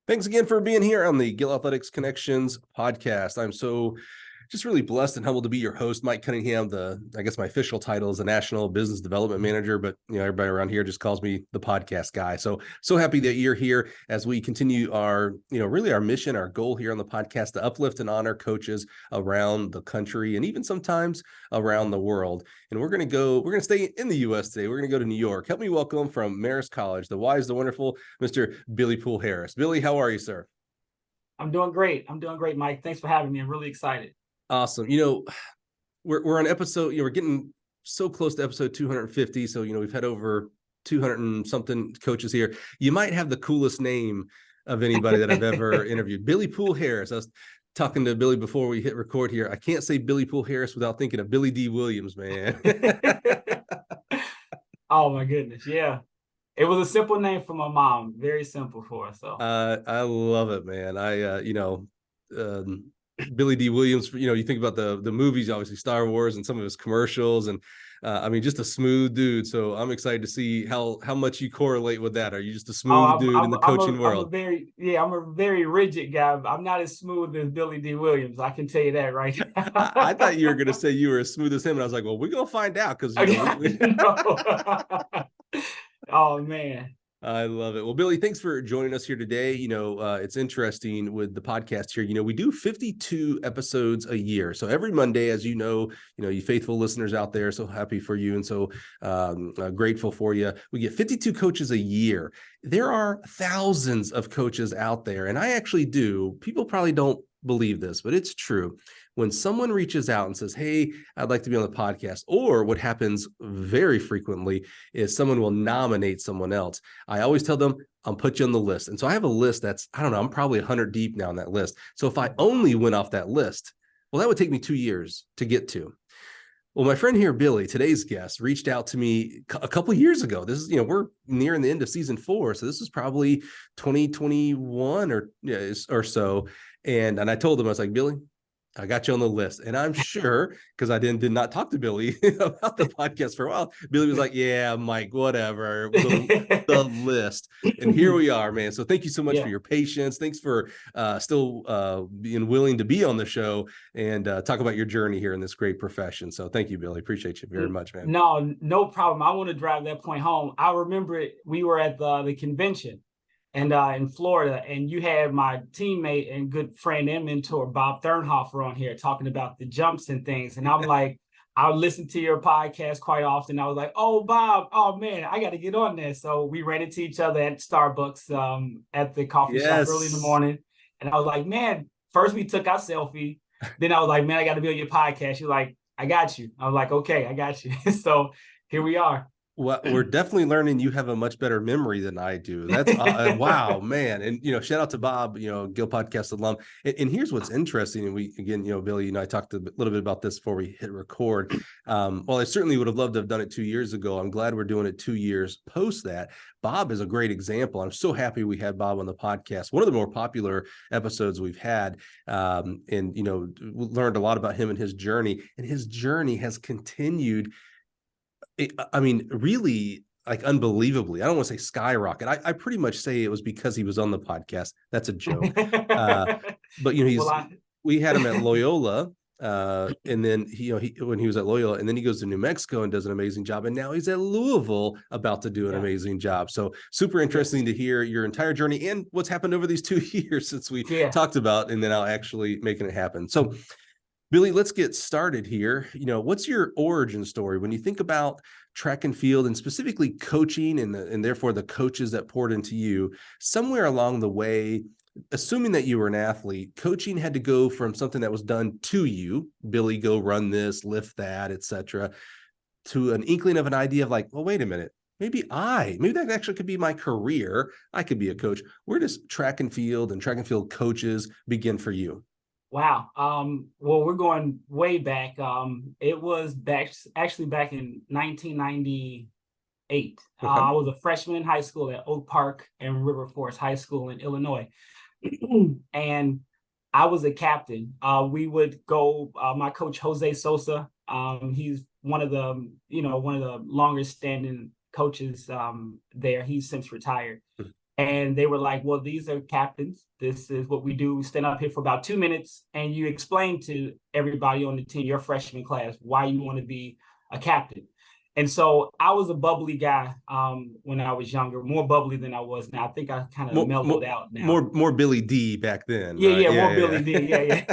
Thanks again for being here on the Gill Athletics Connections podcast. I'm so just really blessed and humbled to be your host, Mike Cunningham. I guess my official title is the National Business Development Manager, but everybody around here just calls me the podcast guy. So happy that you're here as we continue our, really our mission, our goal here on the podcast to uplift and honor coaches around the country and even sometimes around the world. And we're going to stay in the U.S. today. We're going to go to New York. Help me welcome from Marist College, the wise, the wonderful Mr. Billy Poole-Harris. Billy, how are you, sir? I'm doing great, Mike. Thanks for having me. I'm really excited. Awesome. We're on episode, we're getting so close to episode 250. So, we've had over 200 and something coaches here. You might have the coolest name of anybody that I've ever interviewed. Billy Poole-Harris. I was talking to Billy before we hit record here. I can't say Billy Poole-Harris without thinking of Billy D. Williams, man. Oh my goodness. Yeah. It was a simple name for my mom. Very simple for us. So I love it, man. Billy D. Williams, you think about the movies, obviously Star Wars and some of his commercials, and just a smooth dude. So I'm excited to see how much you correlate with that. Are you just a smooth dude in the coaching world? I'm a very rigid guy. I'm not as smooth as Billy D. Williams. I can tell you that right now. I thought you were going to say you were as smooth as him, and I was like, well, we're going to find out because Oh man. I love it. Well, Billy, thanks for joining us here today. It's interesting with the podcast here. We do 52 episodes a year. So every Monday, as you faithful listeners out there, so happy for you and so grateful for you. We get 52 coaches a year. There are thousands of coaches out there. And people probably don't believe this, but it's true. When someone reaches out and says, hey, I'd like to be on the podcast, or what happens very frequently is someone will nominate someone else. I always tell them, I'll put you on the list. And so I have a list that's, I don't know, I'm probably 100 deep now on that list. So if I only went off that list, well, that would take me 2 years to get to. Well, my friend here, Billy, today's guest, reached out to me a couple of years ago. This is, we're nearing the end of season 4. So this is probably 2021 or so. And I told him, I was like, Billy, I got you on the list. And I'm sure, because I did not talk to Billy about the podcast for a while, Billy was like, yeah, Mike, whatever, the list. And here we are, man. So thank you so much for your patience. Thanks for still being willing to be on the show and talk about your journey here in this great profession. So thank you, Billy. Appreciate you very much, man. No problem. I want to drive that point home. I remember we were at the convention and in Florida, and you had my teammate and good friend and mentor, Bob Thurnhofer, on here talking about the jumps and things. And I'm like, I listen to your podcast quite often. I was like, oh, Bob, oh man, I got to get on there. So we ran into each other at Starbucks at the coffee shop early in the morning. And I was like, man, first we took our selfie. Then I was like, man, I got to be on your podcast. You're like, I got you. I was like, okay, I got you. So here we are. Well, we're definitely learning you have a much better memory than I do. That's wow, man. And, shout out to Bob, Gill Podcast alum. And here's what's interesting. And we, again, Billy, I talked a little bit about this before we hit record. Well, I certainly would have loved to have done it 2 years ago. I'm glad we're doing it 2 years post that. Bob is a great example. I'm so happy we had Bob on the podcast. One of the more popular episodes we've had, and, learned a lot about him and his journey. And his journey has continued. Really, like unbelievably, I don't want to say skyrocket. I pretty much say it was because he was on the podcast. That's a joke. But we had him at Loyola, and then when he was at Loyola, and then he goes to New Mexico and does an amazing job, and now he's at Louisville about to do an amazing job. So super interesting to hear your entire journey and what's happened over these 2 years since we talked about, and then I'll actually making it happen. So, Billy, let's get started here. What's your origin story when you think about track and field and specifically coaching and therefore the coaches that poured into you? Somewhere along the way, assuming that you were an athlete, coaching had to go from something that was done to you, Billy, go run this, lift that, etc., to an inkling of an idea of like, well, wait a minute, maybe that actually could be my career. I could be a coach. Where does track and field coaches begin for you? Wow. Well, we're going way back. It was back in 1998. Okay. I was a freshman in high school at Oak Park and River Forest High School in Illinois. And I was a captain. We would go, my coach, Jose Sosa, he's one of the longest standing coaches there. He's since retired. And they were like, well, these are captains. This is what we do. We stand up here for about 2 minutes and you explain to everybody on the team, your freshman class, why you want to be a captain. And so I was a bubbly guy when I was younger, more bubbly than I was now. I think I kind of mellowed out now. More Billy D back then, Yeah, right? yeah, Yeah, more Billy D. Yeah, yeah.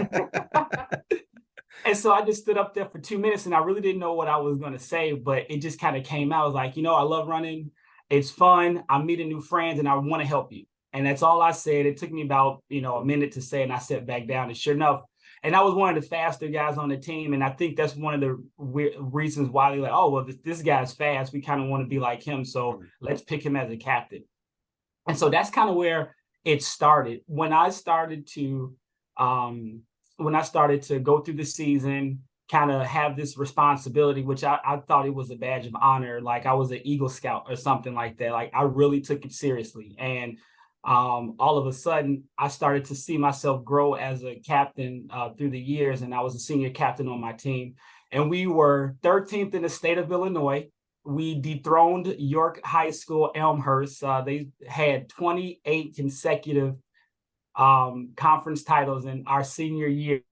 And so I just stood up there for 2 minutes and I really didn't know what I was going to say, but it just kind of came out. I was like, I love running. It's fun. I'm meeting new friends and I want to help you. And that's all I said. It took me about, a minute to say, and I sat back down. And sure enough, and I was one of the faster guys on the team. And I think that's one of the reasons why they're like, oh, well, this guy's fast. We kind of want to be like him. So let's pick him as a captain. And so that's kind of where it started. When I started to go through the season, kind of have this responsibility, which I thought it was a badge of honor, like I was an Eagle Scout or something like that. Like I really took it seriously. And all of a sudden, I started to see myself grow as a captain through the years, and I was a senior captain on my team. And we were 13th in the state of Illinois. We dethroned York High School, Elmhurst. They had 28 consecutive conference titles in our senior year.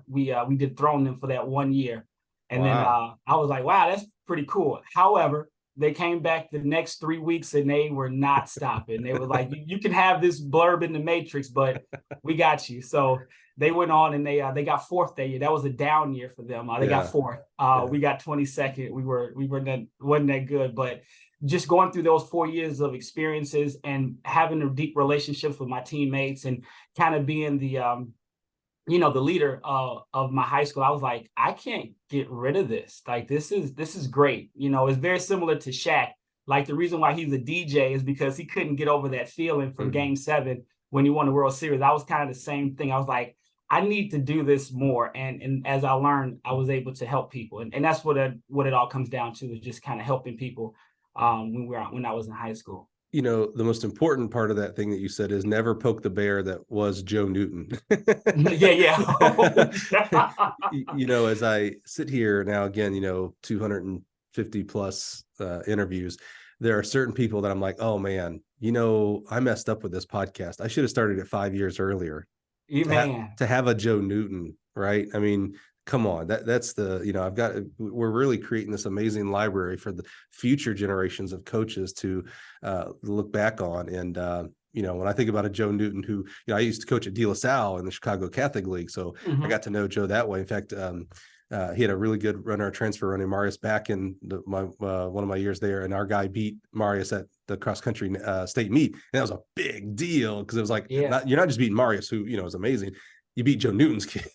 We dethroned them for that 1 year. And then I was like, wow, that's pretty cool. However, they came back the next 3 weeks and they were not stopping. They were like, you can have this blurb in the Matrix, but we got you. So they went on and they got fourth that year. That was a down year for them. They got fourth. We got 22nd. Wasn't that good, but just going through those 4 years of experiences and having a deep relationships with my teammates and kind of being the leader of my high school, I was like, I can't get rid of this. Like, this is great. It's very similar to Shaq. Like the reason why he's a DJ is because he couldn't get over that feeling from Game 7 when he won the World Series. I was kind of the same thing. I was like, I need to do this more. And as I learned, I was able to help people. And that's what it all comes down to, is just kind of helping people when I was in high school. The most important part of that thing that you said is never poke the bear that was Joe Newton. Yeah. As I sit here now, again, 250 plus interviews, there are certain people that I'm like, oh man, I messed up with this podcast. I should have started it 5 years earlier. To have a Joe Newton, right? I mean, come on, that's the, we're really creating this amazing library for the future generations of coaches to look back on. And when I think about a Joe Newton who, I used to coach at De La Salle in the Chicago Catholic League, so I got to know Joe that way. In fact, he had a really good runner transfer running Marius back in one of my years there, and our guy beat Marius at the cross country state meet, and that was a big deal because it was like, you're not just beating Marius, who is amazing. You beat Joe Newton's kid.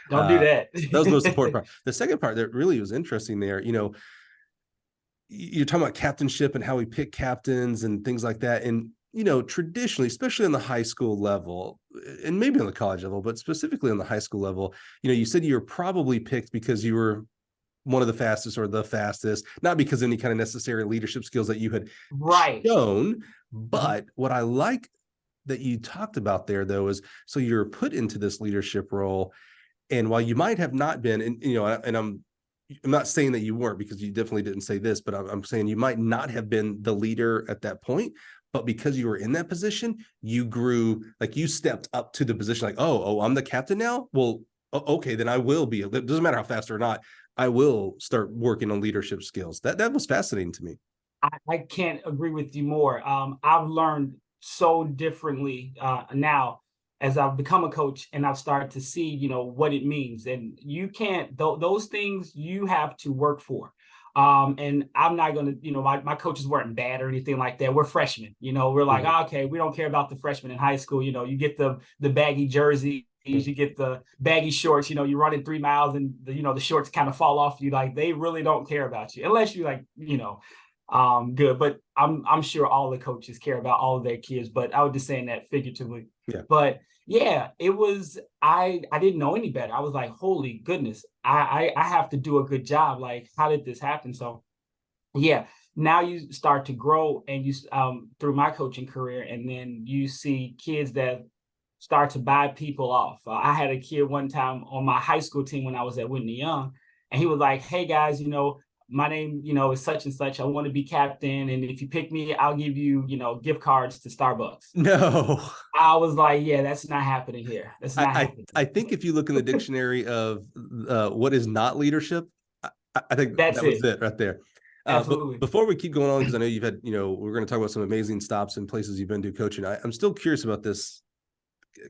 Don't do that. That was the most important part. The second part that really was interesting there, you're talking about captainship and how we pick captains and things like that. And, traditionally, especially on the high school level and maybe on the college level, but specifically on the high school level, you said you were probably picked because you were one of the fastest or the fastest, not because of any kind of necessary leadership skills that you had shown. But what I like that you talked about there, though, is so you're put into this leadership role, and while you might have not been, and I'm not saying that you weren't, because you definitely didn't say this, but I'm saying you might not have been the leader at that point, but because you were in that position, you grew, like you stepped up to the position, like, oh, I'm the captain now. Well, okay, then I will be. It doesn't matter how fast or not, I will start working on leadership skills. That was fascinating to me. I can't agree with you more. I've learned so differently now as I've become a coach and I've started to see, what it means. And you can't, those things you have to work for. And I'm not going to, my coaches weren't bad or anything like that. We're freshmen, we're like, okay, we don't care about the freshmen in high school. You get the baggy jersey, you get the baggy shorts, you run in 3 miles and the shorts kind of fall off you. Like, they really don't care about you unless you good. But I'm sure all the coaches care about all of their kids, but I was just saying that figuratively. But yeah, it was, I didn't know any better. I was like, holy goodness, I have to do a good job. Like, how did this happen? So yeah, now you start to grow and you through my coaching career, and then you see kids that start to buy people off. I had a kid one time on my high school team when I was at Whitney Young, and he was like, hey guys, my name, is such and such. I want to be captain. And if you pick me, I'll give you, gift cards to Starbucks. No. I was like, yeah, that's not happening here. That's not happening. I think if you look in the dictionary of what is not leadership, I think That's that was it right there. Absolutely. But before we keep going on, because I know you've had, we're going to talk about some amazing stops and places you've been to coaching. I'm still curious about this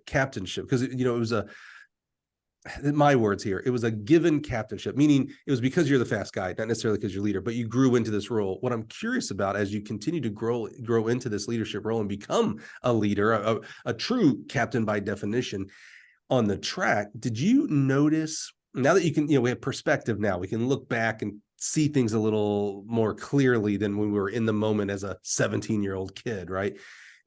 captainship, because, it was my words here, it was a given captainship, meaning it was because you're the fast guy, not necessarily because you're leader, but you grew into this role. What I'm curious about, as you continue to grow into this leadership role and become a leader, a true captain by definition on the track, did you notice, now that you can, we have perspective now, we can look back and see things a little more clearly than when we were in the moment as a 17-year-old kid, right?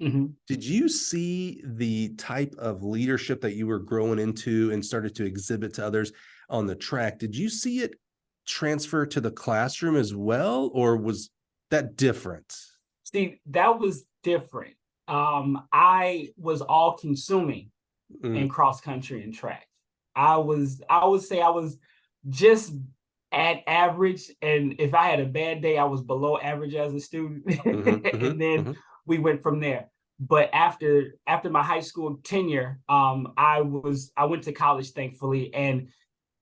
Mm-hmm. Did you see the type of leadership that you were growing into and started to exhibit to others on the track? Did you see it transfer to the classroom as well, or was that different? See, that was different. I was all consuming in cross country and track. I would say I was just at average. And if I had a bad day, I was below average as a student. And then we went from there. But after my high school tenure, I went to college, thankfully, and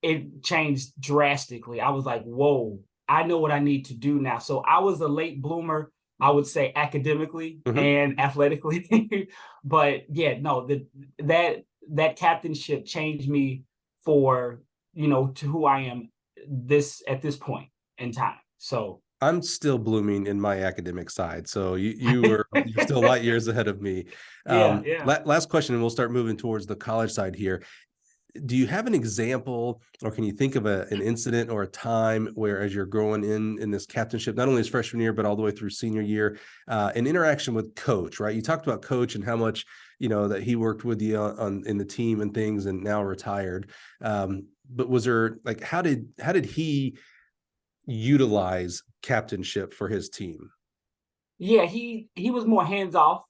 it changed drastically. I was like, whoa, I know what I need to do now. So I was a late bloomer, I would say, academically and athletically. But yeah, no, that captainship changed me for, to who I am at this point in time. So I'm still blooming in my academic side, so you're still light years ahead of me. Yeah. Last question, and we'll start moving towards the college side here. Do you have an example, or can you think of an incident or a time where, as you're growing in this captainship, not only as freshman year but all the way through senior year, an interaction with coach? Right, you talked about coach and how much that he worked with you in the team and things, and now retired. But was there, like, how did he utilize captainship for his team? Yeah, he was more hands off.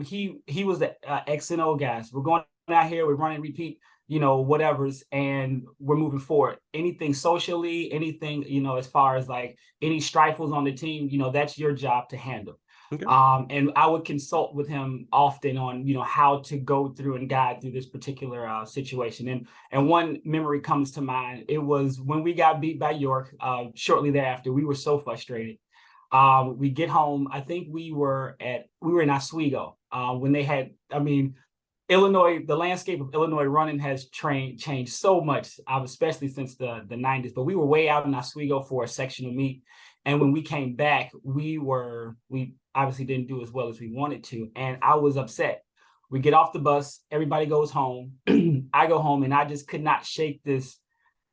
He was the X and O guys. We're going out here, we're running repeat, whatever's, and we're moving forward. Anything socially, anything, as far as like any strifles on the team, that's your job to handle. Okay. And I would consult with him often on, how to go through and guide through this particular situation. And one memory comes to mind. It was when we got beat by York. Shortly thereafter, we were so frustrated. We get home. I think we were in Oswego when they had. I mean, Illinois. The landscape of Illinois running has changed so much, especially since the 90s. But we were way out in Oswego for a sectional meet, and when we came back, we obviously didn't do as well as we wanted to, and I was upset. We get off the bus, everybody goes home. I go home, and I just could not shake this.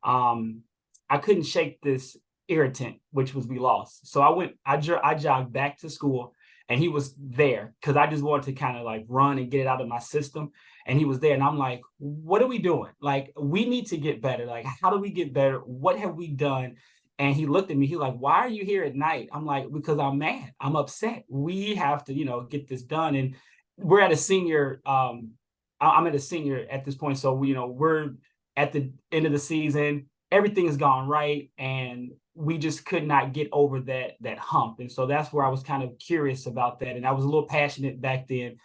I couldn't shake this irritant, which was we lost. So I jogged back to school, and he was there because I just wanted to kind of like run and get it out of my system. And he was there, and I'm like, what are we doing? Like, we need to get better. Like, how do we get better? What have we done? And he looked at me, he's like, why are you here at night? I'm like, because I'm mad. I'm upset. We have to, get this done. And we're at a senior, I'm at a senior at this point. So, we're at the end of the season. Everything has gone right. And we just could not get over that hump. And so that's where I was kind of curious about that. And I was a little passionate back then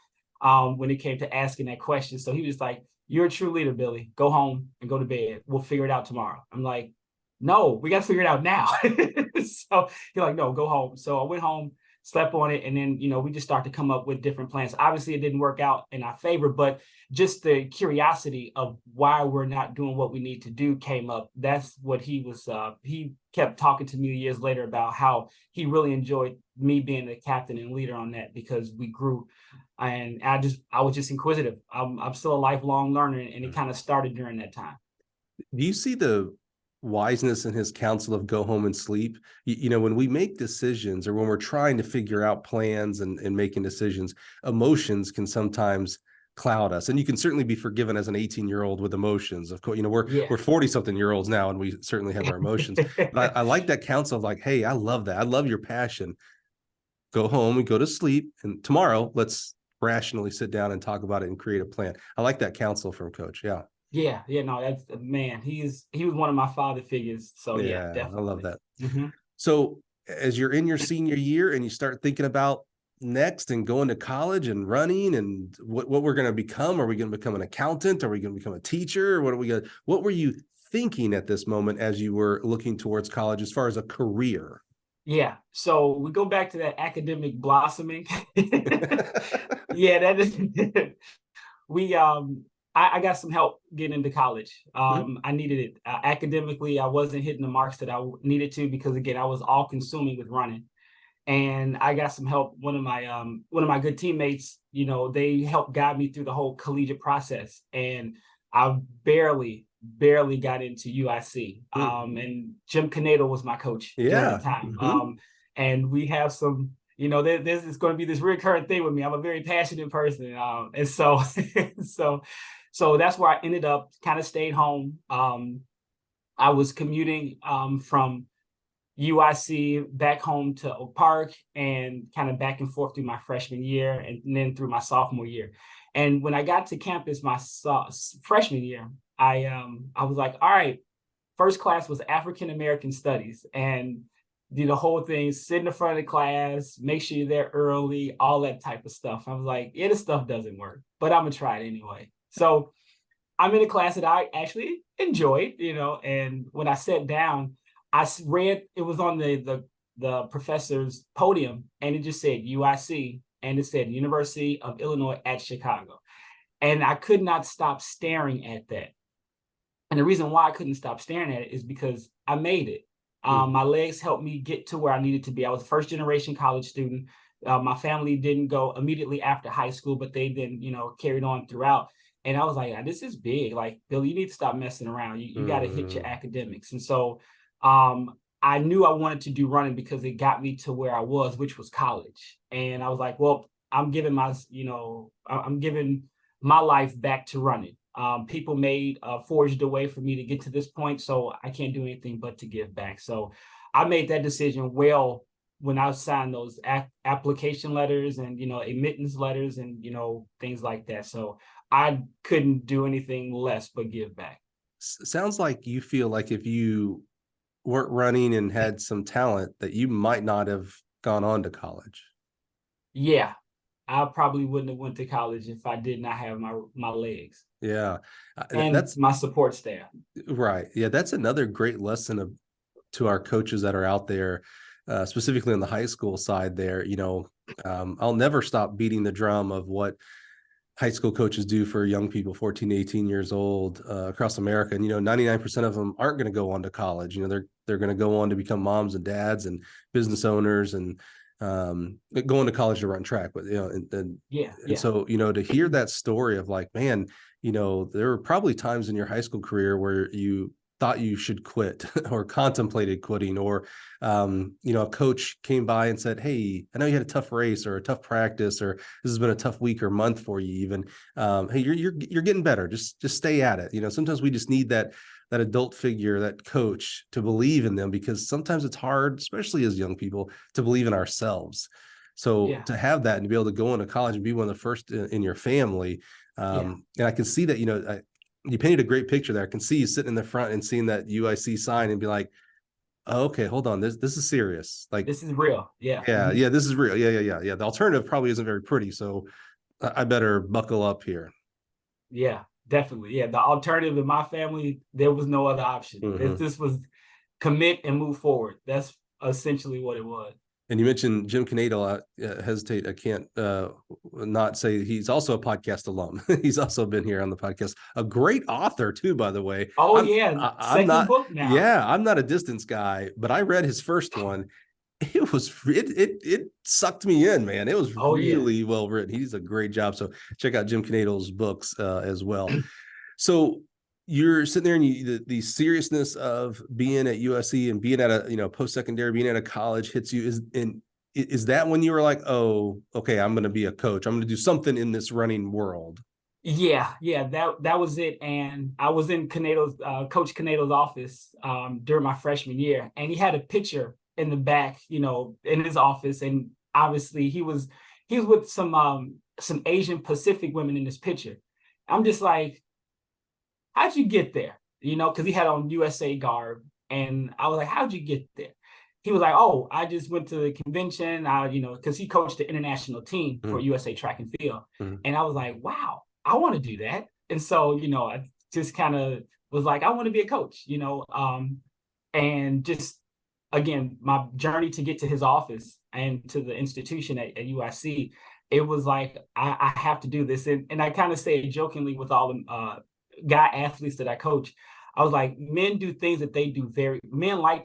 when it came to asking that question. So he was like, you're a true leader, Billy. Go home and go to bed. We'll figure it out tomorrow. I'm like, no, we got to figure it out now. So he's like, no, go home. So I went home, slept on it. And then, we just started to come up with different plans. Obviously, it didn't work out in our favor, but just the curiosity of why we're not doing what we need to do came up. That's what he kept talking to me years later about how he really enjoyed me being the captain and leader on that, because we grew. And I was just inquisitive. I'm still a lifelong learner, and it kind of started during that time. Do you see the wiseness in his counsel of go home and sleep? When we make decisions, or when we're trying to figure out plans and making decisions, emotions can sometimes cloud us. And you can certainly be forgiven as an 18-year-old with emotions. Of course, we're 40-something-year-olds now, and we certainly have our emotions. But I like that counsel of like, hey, I love that. I love your passion. Go home and go to sleep, and tomorrow let's rationally sit down and talk about it and create a plan. I like that counsel from Coach. Yeah. Yeah, no, that's, man, he was one of my father figures. So yeah, definitely. I love that. So as you're in your senior year and you start thinking about next and going to college and running and what we're going to become, are we going to become an accountant? Are we going to become a teacher? What were you thinking at this moment as you were looking towards college as far as a career? Yeah. So we go back to that academic blossoming. Yeah, that is we I got some help getting into college. I needed it academically. I wasn't hitting the marks that I needed to because again, I was all consuming with running, and I got some help. One of my good teammates, they helped guide me through the whole collegiate process, and I barely got into UIC. And Jim Canado was my coach during the Yeah. time. And we have some, this is going to be this recurrent thing with me. I'm a very passionate person, and so so that's where I ended up. Kind of stayed home. I was commuting from UIC back home to Oak Park and kind of back and forth through my freshman year and then through my sophomore year. And when I got to campus my freshman year, I was like, all right, first class was African American Studies, and do the whole thing, sit in the front of the class, make sure you're there early, all that type of stuff. I was like, yeah, this stuff doesn't work, but I'm gonna try it anyway. So I'm in a class that I actually enjoyed, and when I sat down, I read, it was on the professor's podium, and it just said UIC, and it said University of Illinois at Chicago. And I could not stop staring at that. And the reason why I couldn't stop staring at it is because I made it. My legs helped me get to where I needed to be. I was a first generation college student. My family didn't go immediately after high school, but they then, carried on throughout. And I was like, this is big. Like, Bill, you need to stop messing around. You got to hit your academics. And so I knew I wanted to do running because it got me to where I was, which was college. And I was like, well, I'm giving my life back to running. People forged a way for me to get to this point, so I can't do anything but to give back. So I made that decision well when I signed those application letters and, admittance letters and, things like that. So I couldn't do anything less but give back. Sounds like you feel like if you weren't running and had some talent that you might not have gone on to college. Yeah, I probably wouldn't have went to college if I did not have my legs. Yeah. And That's my support staff. right. Yeah. That's another great lesson to our coaches that are out there, specifically on the high school side there. I'll never stop beating the drum of what high school coaches do for young people, 14 to 18 years old, across America. And, 99% of them aren't going to go on to college. They're going to go on to become moms and dads and business owners and going to college to run track. But, and so, to hear that story of like, man, there were probably times in your high school career where you thought you should quit or contemplated quitting, or a coach came by and said, hey, I know you had a tough race or a tough practice, or this has been a tough week or month for you even. Hey, you're getting better. Just stay at it. Sometimes we just need that adult figure, that coach, to believe in them, because sometimes it's hard, especially as young people, to believe in ourselves. So to have that and to be able to go into college and be one of the first in your family. And I can see that, you painted a great picture there. I can see you sitting in the front and seeing that UIC sign and be like, oh, okay, hold on. This is serious. Like, this is real. Yeah. Yeah. This is real. Yeah. The alternative probably isn't very pretty. So I better buckle up here. Yeah, definitely. Yeah. The alternative in my family, there was no other option. This was commit and move forward. That's essentially what it was. And you mentioned Jim Canado. I hesitate. I can't not say he's also a podcast alum. He's also been here on the podcast. A great author too, by the way. Oh, I'm second not, book now. Yeah, I'm not a distance guy, but I read his first one. It sucked me in, man. It was really well written. He does a great job. So check out Jim Canado's books as well. So you're sitting there and the seriousness of being at USC and being at a, post-secondary, being at a college hits you. Is that when you were like, oh, okay, I'm going to be a coach. I'm going to do something in this running world? Yeah, that was it. And I was in Coach Canado's office during my freshman year, and he had a picture in the back, in his office. And obviously he was with some Asian Pacific women in this picture. I'm just like, how'd you get there? Because he had on USA garb. And I was like, how'd you get there? he was like, oh, I just went to the convention, because he coached the international team for USA track and field. And I was like, wow, I want to do that. And so, I just kind of was like, I want to be a coach, and just, again, my journey to get to his office and to the institution at UIC, it was like, I have to do this. And I kind of say it jokingly with all the guy athletes that I coach. I was like, men like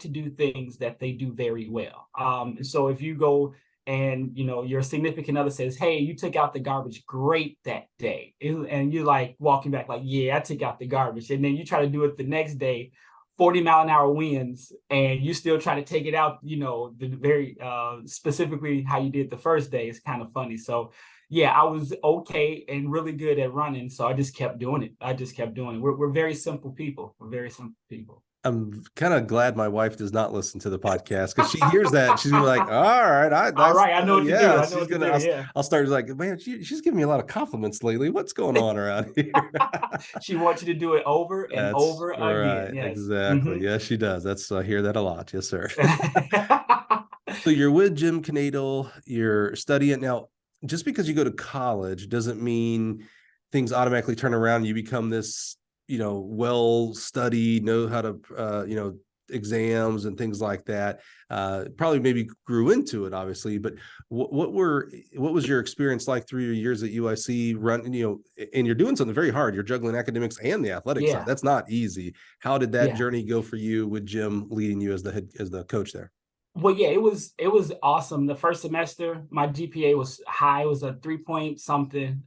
to do things that they do very well. And so if you go and, your significant other says, hey, you took out the garbage great that day. And you're like walking back like, yeah, I took out the garbage. And then you try to do it the next day, 40-mile-an-hour winds, and you still try to take it out, the very specifically how you did the first day. It's kind of funny. So yeah, I was okay and really good at running. So I just kept doing it. We're very simple people. I'm kind of glad my wife does not listen to the podcast, because she hears that, she's gonna be like, all right, I know what to do. Yeah, she's gonna. I'll start like, man, she's giving me a lot of compliments lately. What's going on around here? She wants you to do it over and over again. Yes, exactly. Yes, she does. I hear that a lot. Yes, sir. So you're with Jim Knadel. You're studying now. Just because you go to college doesn't mean things automatically turn around and you become this, well studied, know how to, exams and things like that. Probably maybe grew into it, obviously. But what was your experience like through your years at UIC? And you're doing something very hard. You're juggling academics and the athletic side. That's not easy. How did that journey go for you with Jim leading you as the coach there? Well, yeah, it was awesome. The first semester, my GPA was high. It was a 3 point something,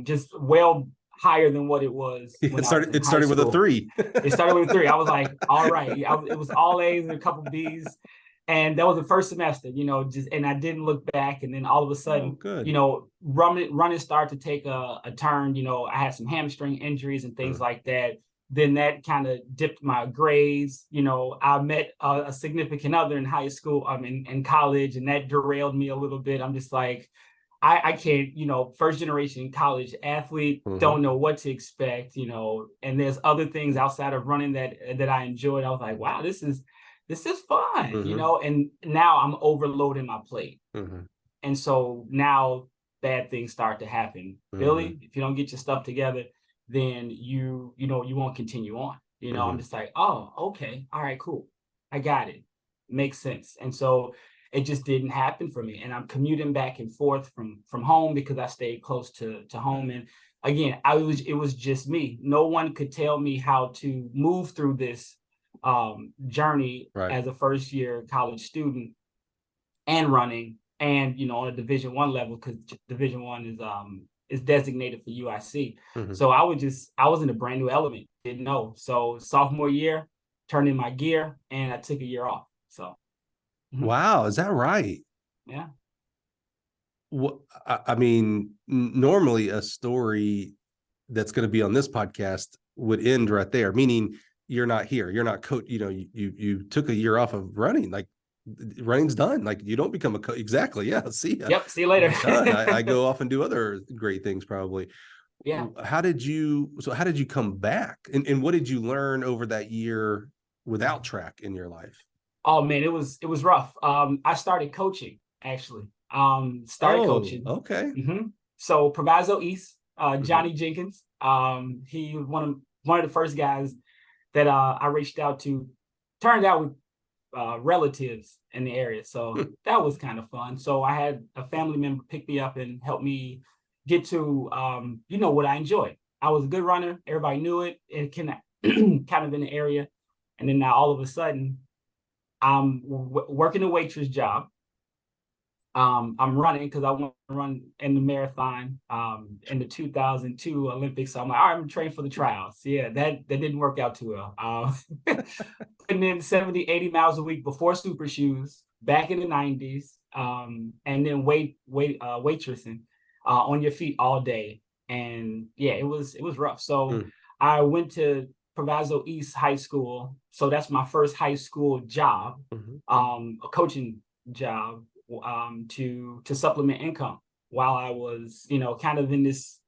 just well higher than what it was. It started with a 3. It started with a 3. I was like, all right. It was all A's and a couple B's. And that was the first semester, and I didn't look back. And then all of a sudden, running started to take a turn. I had some hamstring injuries and things like that. Then that kind of dipped my grades. I met a significant other in high school, in college, and that derailed me a little bit. I'm just like, I can't, first generation college athlete, don't know what to expect, and there's other things outside of running that I enjoyed. I was like, wow, this is fun, and now I'm overloading my plate. And so now bad things start to happen. Billy, if you don't get your stuff together, then you won't continue on. I'm just like, oh, okay, all right, cool, I got it, makes sense. And so it just didn't happen for me. And I'm commuting back and forth from home because I stayed close to home. And again, it was just me. No one could tell me how to move through this journey as a first year college student and running, and on a Division I level, because Division I is designated for UIC. So I was in a brand new element, didn't know. So sophomore year, turned in my gear, and I took a year off. So wow, is that right? Yeah. What I mean, normally a story that's going to be on this podcast would end right there, meaning you're not here, you're not coach, you took a year off of running, like running's done, like you don't become a coach. Exactly. Yeah, see ya. Yep, see you later. I go off and do other great things probably. Yeah. How did you come back, and what did you learn over that year without track in your life? Oh man, it was rough. I started coaching, actually. Coaching. Okay. So Proviso East, Johnny Jenkins, he was one of the first guys that I reached out to. Turned out with relatives in the area, so that was kind of fun. So I had a family member pick me up and help me get to what I enjoyed. I was a good runner. Everybody knew it. It kind of in the area, and then now all of a sudden, I'm working a waitress job. I'm running because I want to run in the marathon in the 2002 Olympics. So I'm like, all right, I'm training for the trials. Yeah, that didn't work out too well. Putting in 70, 80 miles a week before super shoes back in the 90s, and then waitressing on your feet all day. And yeah, it was rough. So I went to Proviso East High School. So that's my first high school job, a coaching job, to supplement income while I was, kind of in this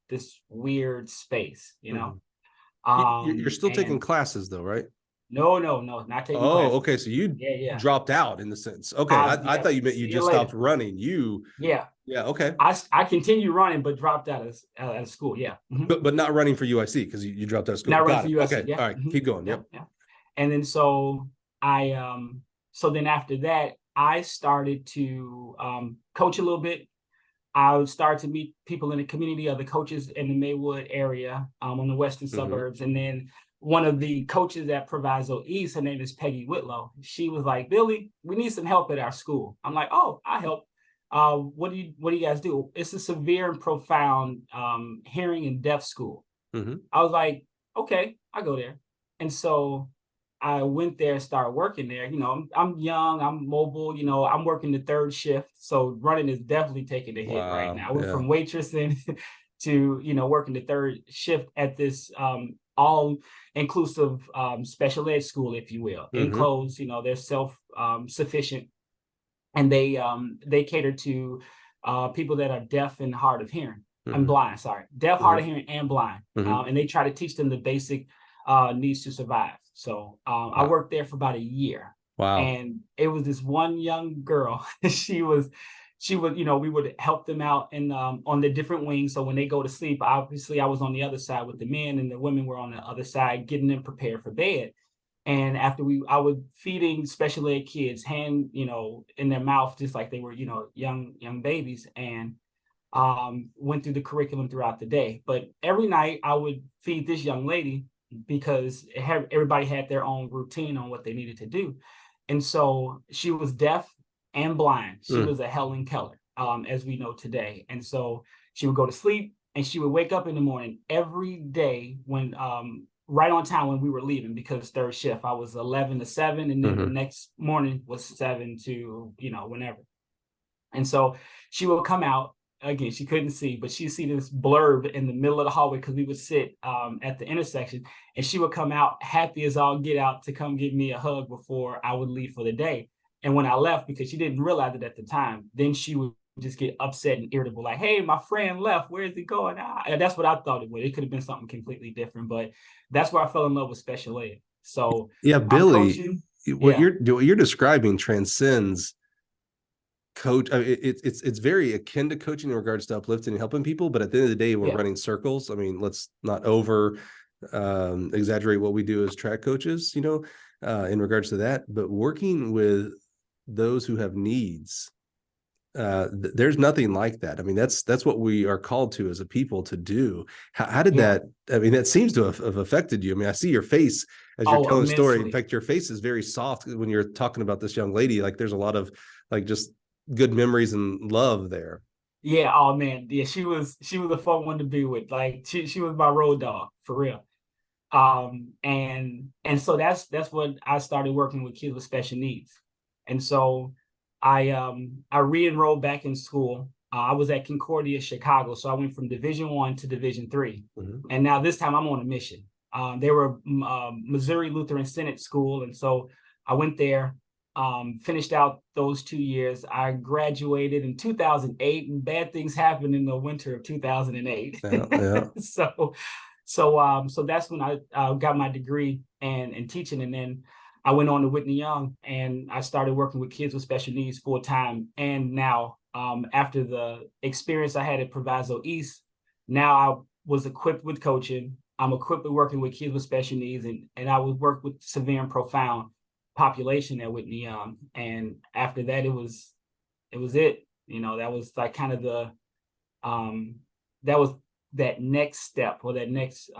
weird space, You're still taking classes though, right? No, not taking Oh, classes. okay. So you Yeah. dropped out in the sense. Okay. I Yeah. thought you meant you See you just later. stopped running. Yeah. Yeah, okay. I continue running, but dropped out of school. Yeah. But not running for UIC because you dropped out of school. Not running Got for it. USC. Okay. Yeah. All right. Keep going. Yeah. Yep. Yeah. And then so then after that, I started to coach a little bit. I would start to meet people in the community, other coaches in the Maywood area, on the western Mm-hmm. suburbs. And then one of the coaches at Proviso East, her name is Peggy Whitlow. She was like, Billy, we need some help at our school. I'm like, oh, I help. What do you guys do? It's a severe and profound hearing and deaf school. Mm-hmm. I was like, okay, I go there. And so I went there and started working there. I'm young, I'm mobile, I'm working the third shift. So running is definitely taking a hit right Wow. now. We're Yeah. from waitressing to, working the third shift at this all inclusive special ed school, if you will. Mm-hmm. Enclosed, they're self sufficient, and they cater to people that are deaf and hard of hearing. I'm Mm-hmm. blind, sorry, deaf, hard of Mm-hmm. hearing, and blind. Mm-hmm. And they try to teach them the basic needs to survive. So I Wow. worked there for about a year, Wow. and it was this one young girl. she was, we would help them out in on the different wings. So when they go to sleep, obviously I was on the other side with the men, and the women were on the other side, getting them prepared for bed. And after I would feeding special ed kids hand, in their mouth, just like they were, young babies, and went through the curriculum throughout the day. But every night I would feed this young lady because everybody had their own routine on what they needed to do. And so she was deaf and blind. She Mm. was a Helen Keller, as we know today. And so she would go to sleep and she would wake up in the morning every day when right on time when we were leaving, because third shift, I was 11 to 7, and then the Mm-hmm. next morning was 7 to, whenever. And so she would come out again. She couldn't see, but she'd see this blurb in the middle of the hallway because we would sit at the intersection, and she would come out happy as all get out to come give me a hug before I would leave for the day. And when I left, because she didn't realize it at the time, then she would just get upset and irritable, like, "Hey, my friend left. Where is he going?" And that's what I thought it would. It could have been something completely different, but that's where I fell in love with special ed. So Yeah, I'm Billy, coaching. what Yeah, you're describing transcends coach. I mean, it's very akin to coaching in regards to uplifting and helping people, but at the end of the day, we're yeah, running circles. I mean, let's not over exaggerate what we do as track coaches, in regards to that. But working with those who have needs, there's nothing like that. I mean, that's what we are called to as a people to do. How did yeah. that? I mean, that seems to have affected you. I mean, I see your face as you're Oh, telling the story. In immensely. fact, your face is very soft when you're talking about this young lady. Like, there's a lot of like just good memories and love there. Yeah, oh man, yeah, she was a fun one to be with. Like she was my road dog for real. And so that's what I started working with kids with special needs. And so I re-enrolled back in school. I was at Concordia, Chicago, so I went from Division 1 to Division 3, Mhm. and now this time I'm on a mission. They were Missouri Lutheran Synod School, and so I went there. Finished out those 2 years. I graduated in 2008, and bad things happened in the winter of 2008. Yeah, yeah. So that's when I got my degree in teaching, and then I went on to Whitney Young, and I started working with kids with special needs full time. And now, after the experience I had at Proviso East, now I was equipped with coaching. I'm equipped with working with kids with special needs, and I would work with severe and profound population at Whitney Young. And after that, it. That was like kind of the that was that next step, or that next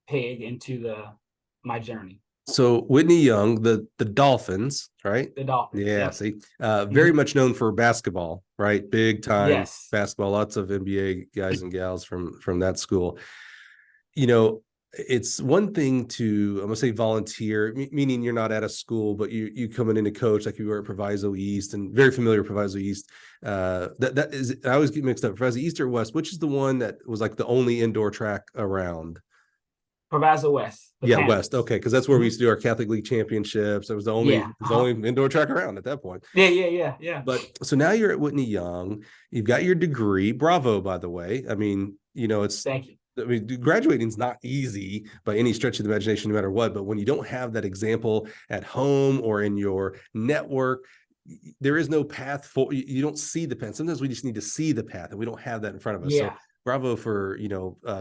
peg into my journey. So Whitney Young, the Dolphins, right? The Dolphins. Yeah, Yep. see, very Mhm. much known for basketball, right? Big time Yes. basketball. Lots of NBA guys and gals from that school. You know, it's one thing to, I'm gonna say volunteer, meaning you're not at a school, but you coming in to coach, like you were at Proviso East, and very familiar with Proviso East. That is, I always get mixed up. Proviso East or West, which is the one that was like the only indoor track around? Proviso West, the Yeah, West. Panthers. Okay, because that's where we Mhm. used to do our Catholic League championships. Yeah. It was the only indoor track around at that point. Yeah. But so now you're at Whitney Young. You've got your degree. Bravo, by the way. I mean, it's Thank you. I mean, graduating is not easy by any stretch of the imagination, no matter what. But when you don't have that example at home or in your network, there is no path for you don't see the path. Sometimes we just need to see the path, and we don't have that in front of us. So Yeah. bravo for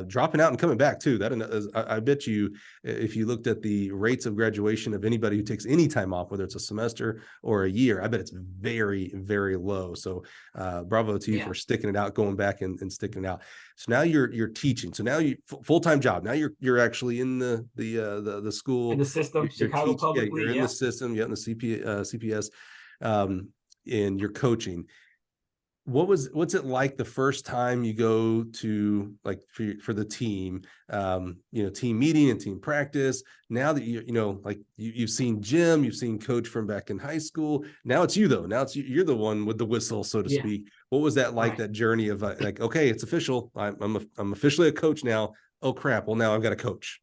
dropping out and coming back too. That is, I bet you, if you looked at the rates of graduation of anybody who takes any time off, whether it's a semester or a year, I bet it's very, very low. So bravo to you for sticking it out, going back and sticking it out. So now you're teaching. So now you full-time job. Now you're actually in the school, In the system, you're Chicago teaching, publicly. you're in the system, you're in the CPS, in your coaching. What's it like the first time you go to, like, for the team, team meeting and team practice? Now that you've seen Jim, you've seen Coach from back in high school. Now it's you though. Now it's you're the one with the whistle, so to speak. What was that like? Right. That journey of like, okay, it's official. I'm officially a coach now. Oh crap! Well, now I've got a coach.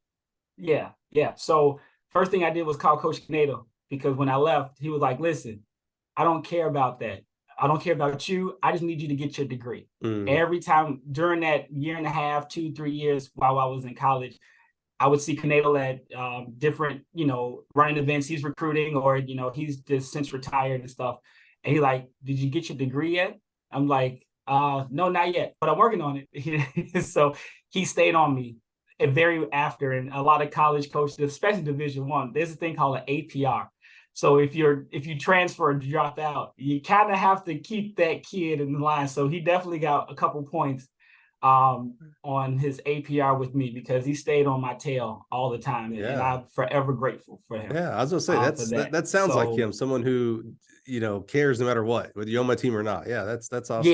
Yeah. So first thing I did was call Coach Canado, because when I left, he was like, "Listen, I don't care about that. I don't care about you. I just need you to get your degree." Every time during that year and a half, 2-3 years while I was in college, I would see Canado at different, running events he's recruiting, or, he's just since retired and stuff. And he like, "Did you get your degree yet?" I'm like, no, not yet, but I'm working on it. So he stayed on me after, and a lot of college coaches, especially Division I, there's a thing called an APR. So if you transfer or drop out, you kind of have to keep that kid in line. So he definitely got a couple points on his APR with me, because he stayed on my tail all the time, and I'm forever grateful for him. Yeah, I was gonna say that sounds like him, someone who cares no matter what, whether you're on my team or not. Yeah, that's awesome.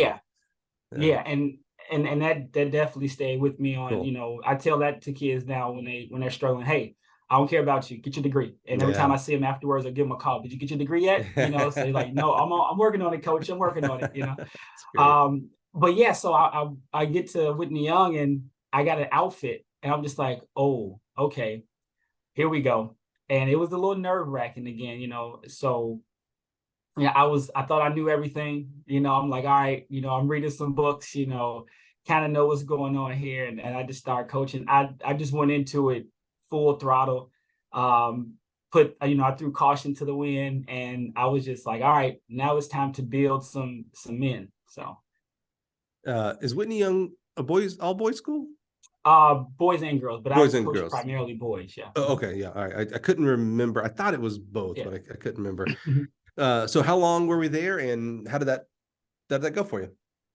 Yeah, and that definitely stayed with me on. Cool. I tell that to kids now when they're struggling. Hey, I don't care about you. Get your degree. And every time I see them afterwards, I give them a call. Did you get your degree yet? Say like, no, I'm working on it, Coach. I'm working on it. But yeah, so I get to Whitney Young, and I got an outfit, and I'm just like, oh, okay, here we go. And it was a little nerve-wracking again, So yeah, I thought I knew everything. I'm like, all right, I'm reading some books, kind of know what's going on here, and I just started coaching. I just went into it full throttle. I threw caution to the wind, and I was just like, all right, now it's time to build some men. So is Whitney Young all boys school? Boys and girls, but boys I and coach girls. Primarily boys. Yeah. Oh, okay. Yeah. All right. I couldn't remember. I thought it was both, but I couldn't remember. So how long were we there, and how did that go for you?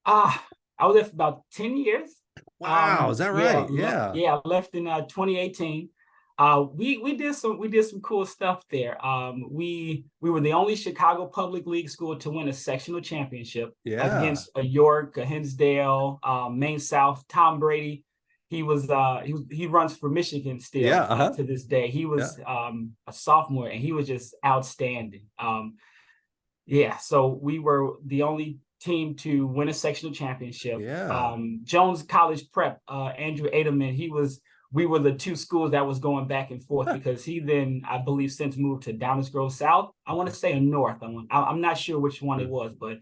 I was there for about 10 years. Wow, is that right? Yeah. I left in 2018. We did some cool stuff there. We were the only Chicago Public League school to win a sectional championship against a York, a Hinsdale, Maine South. Tom Brady, he runs for Michigan still to this day. He was a sophomore, and he was just outstanding. So we were the only team to win a sectional championship. Jones College Prep, Andrew Adelman, we were the two schools that was going back and forth, because he then, I believe, since moved to Downers Grove South. I want to say a North. I'm not sure which one it was, but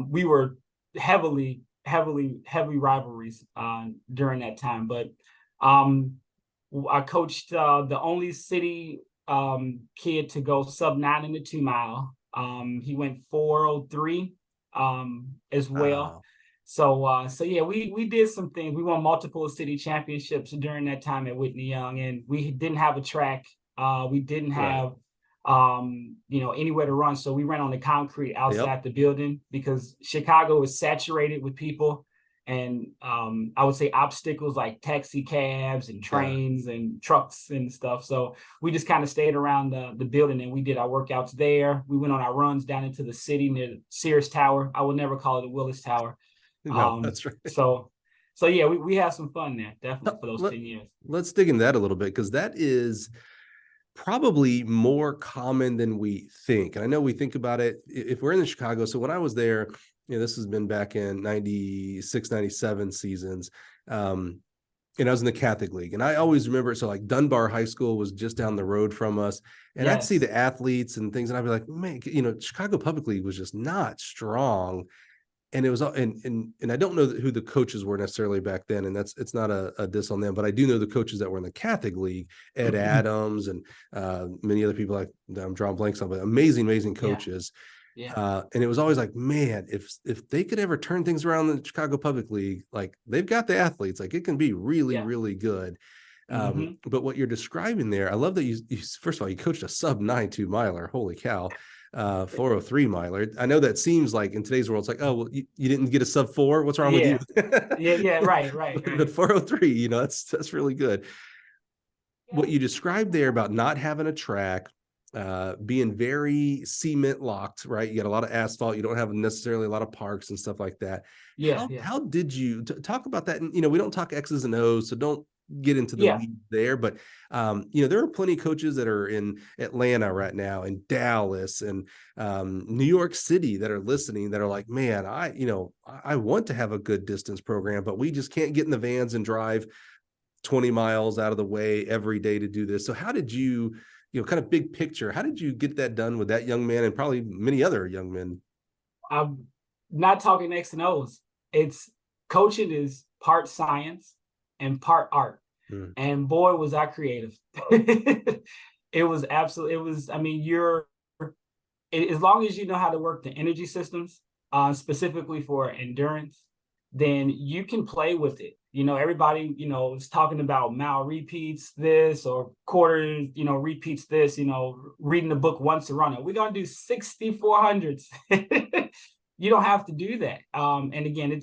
we were heavy rivalries during that time. But I coached the only city kid to go sub-9 in the 2 mile. He went 4:03 as well. Wow. So yeah, we did some things. We won multiple city championships during that time at Whitney Young, and we didn't have a track. We didn't have anywhere to run, so we ran on the concrete outside the building, because Chicago is saturated with people, and I would say obstacles like taxi cabs and trains and trucks and stuff. So we just kind of stayed around the building, and we did our workouts there. We went on our runs down into the city near the Sears Tower. I will never call it the Willis Tower. No, that's right. So yeah, we had some fun there, definitely, for those 10 years. Let's dig into that a little bit, because that is probably more common than we think. And I know we think about it if we're in the Chicago. So when I was there, this has been back in 96, 97 seasons. And I was in the Catholic League, and I always remember. So like Dunbar High School was just down the road from us, and I'd see the athletes and things, and I'd be like, man, Chicago Public League was just not strong. and it was all, and I don't know who the coaches were necessarily back then, and it's not a diss on them, but I do know the coaches that were in the Catholic League, Ed Adams, and many other people, like I'm drawing blanks on, but amazing Yeah. coaches. Yeah. And it was always like, man, if they could ever turn things around in the Chicago Public League, like they've got the athletes, like it can be really, Yeah. really good. Hmm. But what you're describing there, I love that you first of all, you coached a sub 9.2 miler. Holy cow. 403 miler. I know that seems like in today's world, it's like, oh, well, you didn't get a sub 4. What's wrong with you? Yeah. Right. But 403, that's really good. What you described there about not having a track, being very cement locked, right? You got a lot of asphalt. You don't have necessarily a lot of parks and stuff like that. Yeah. How did you talk about that? And, we don't talk X's and O's, so don't get into the Yeah. weeds there. But, there are plenty of coaches that are in Atlanta right now, and Dallas, and New York City that are listening that are like, man, I want to have a good distance program, but we just can't get in the vans and drive 20 miles out of the way every day to do this. So how did you, kind of big picture, how did you get that done with that young man and probably many other young men? I'm not talking X and O's. It's coaching is part science and part art. And boy, was I creative. It was absolutely, I mean, as long as you know how to work the energy systems, specifically for endurance, then you can play with it. Everybody, is talking about mile repeats this, or quarter, repeats this, reading the book once a runner. We're going to do 6,400s. You don't have to do that. And again,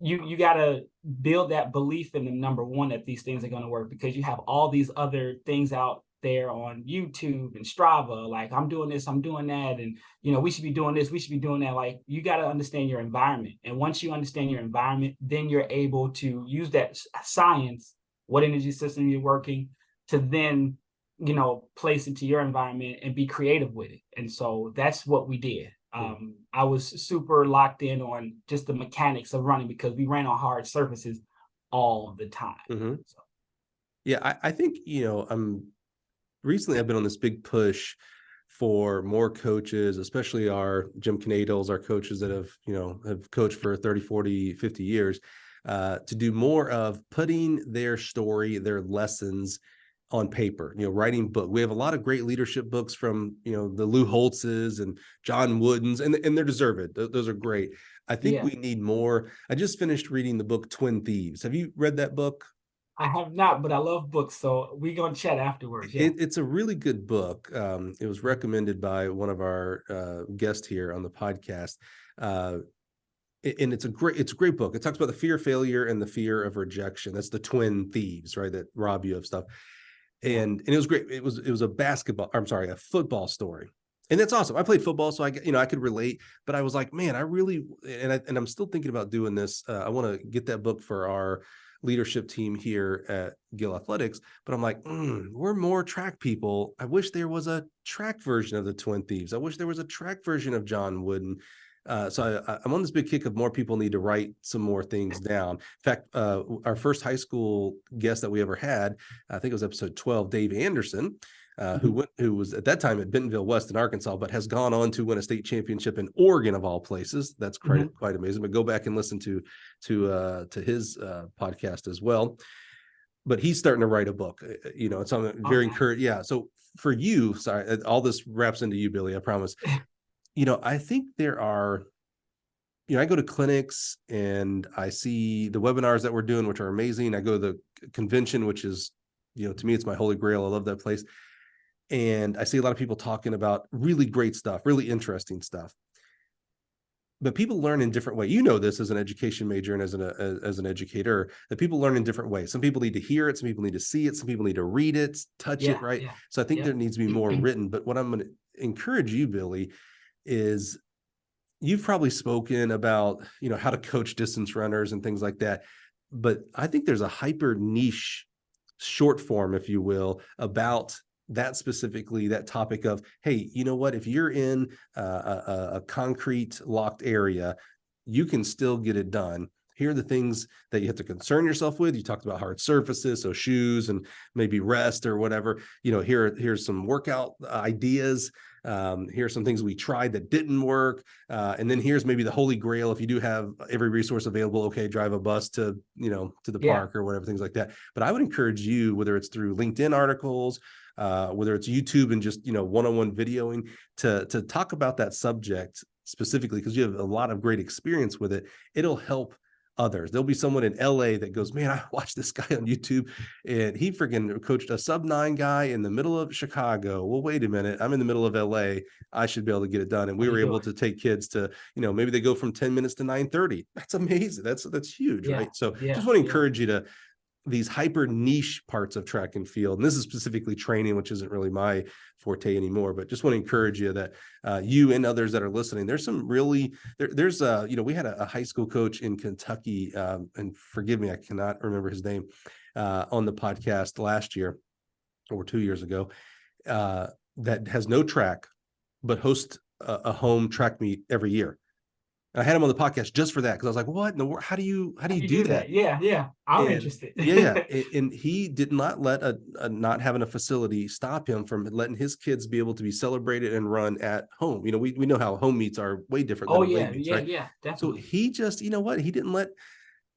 you got to build that belief in them, number one, that these things are going to work, because you have all these other things out there on YouTube and Strava, like I'm doing this, I'm doing that, and we should be doing this, we should be doing that. Like, you got to understand your environment, and once you understand your environment, then you're able to use that science, what energy system you're working, to then place into your environment and be creative with it. And so that's what we did. I was super locked in on just the mechanics of running, because we ran on hard surfaces all the time. So. Yeah, I think recently I've been on this big push for more coaches, especially our Jim Canadles, our coaches that have coached for 30, 40, 50 years, to do more of putting their story, their lessons on paper, writing book. We have a lot of great leadership books from, the Lou Holtzes and John Woodens, and they're deserved. Those are great. I think we need more. I just finished reading the book Twin Thieves. Have you read that book? I have not, but I love books, so we're going to chat afterwards. Yeah. It's a really good book. It was recommended by one of our guests here on the podcast. And it's a great book. It talks about the fear of failure and the fear of rejection. That's the twin thieves, right? That rob you of stuff. And it was great. It was a football story. And that's awesome. I played football, so I could relate, but I was like, man, I'm still thinking about doing this. I want to get that book for our leadership team here at Gill Athletics, but I'm like, we're more track people. I wish there was a track version of the Twin Thieves. I wish there was a track version of John Wooden. So I'm on this big kick of more people need to write some more things down. In fact, our first high school guest that we ever had, I think it was episode 12, Dave Anderson, who was at that time at Bentonville West in Arkansas, but has gone on to win a state championship in Oregon, of all places. That's quite amazing. But go back and listen to his podcast as well. But he's starting to write a book, so I'm very encouraged. Yeah. So for you, sorry, all this wraps into you, Billy, I promise. I think there are, I go to clinics and I see the webinars that we're doing, which are amazing. I go to the convention, which is, to me, it's my holy grail. I love that place. And I see a lot of people talking about really great stuff, really interesting stuff. But people learn in different ways. This as an education major and as an educator, that people learn in different ways. Some people need to hear it. Some people need to see it. Some people need to read it, touch it, right? Yeah. So I think there needs to be more written. But what I'm going to encourage you, Billy, is you've probably spoken about, how to coach distance runners and things like that. But I think there's a hyper niche short form, if you will, about that specifically, that topic of, hey, you know what, if you're in a concrete locked area, you can still get it done. Here are the things that you have to concern yourself with. You talked about hard surfaces, so shoes and maybe rest or whatever. Here's some workout ideas. Here's some things we tried that didn't work. And then here's maybe the holy grail. If you do have every resource available, okay, drive a bus to, to the park or whatever, things like that. But I would encourage you, whether it's through LinkedIn articles, whether it's YouTube and just, one-on-one videoing, to talk about that subject specifically, because you have a lot of great experience with it. It'll help others. There'll be someone in LA that goes, man, I watched this guy on YouTube and he freaking coached a sub-9 guy in the middle of Chicago. Well, wait a minute, I'm in the middle of LA. I should be able to get it done. And we were able to take kids to, maybe they go from 10 minutes to 9:30. That's amazing. That's huge, right? So just want to encourage you to these hyper niche parts of track and field. And this is specifically training, which isn't really my forte anymore, but just want to encourage you that you and others that are listening, there's some really, there's we had a high school coach in Kentucky, and forgive me, I cannot remember his name, on the podcast last year or 2 years ago, that has no track, but hosts a home track meet every year. I had him on the podcast just for that, because I was like, what in the world? How do you do that? Yeah. I'm interested. And he did not let a not having a facility stop him from letting his kids be able to be celebrated and run at home. We know how home meets are way different than away meets, right? Yeah, So definitely. he just, he didn't let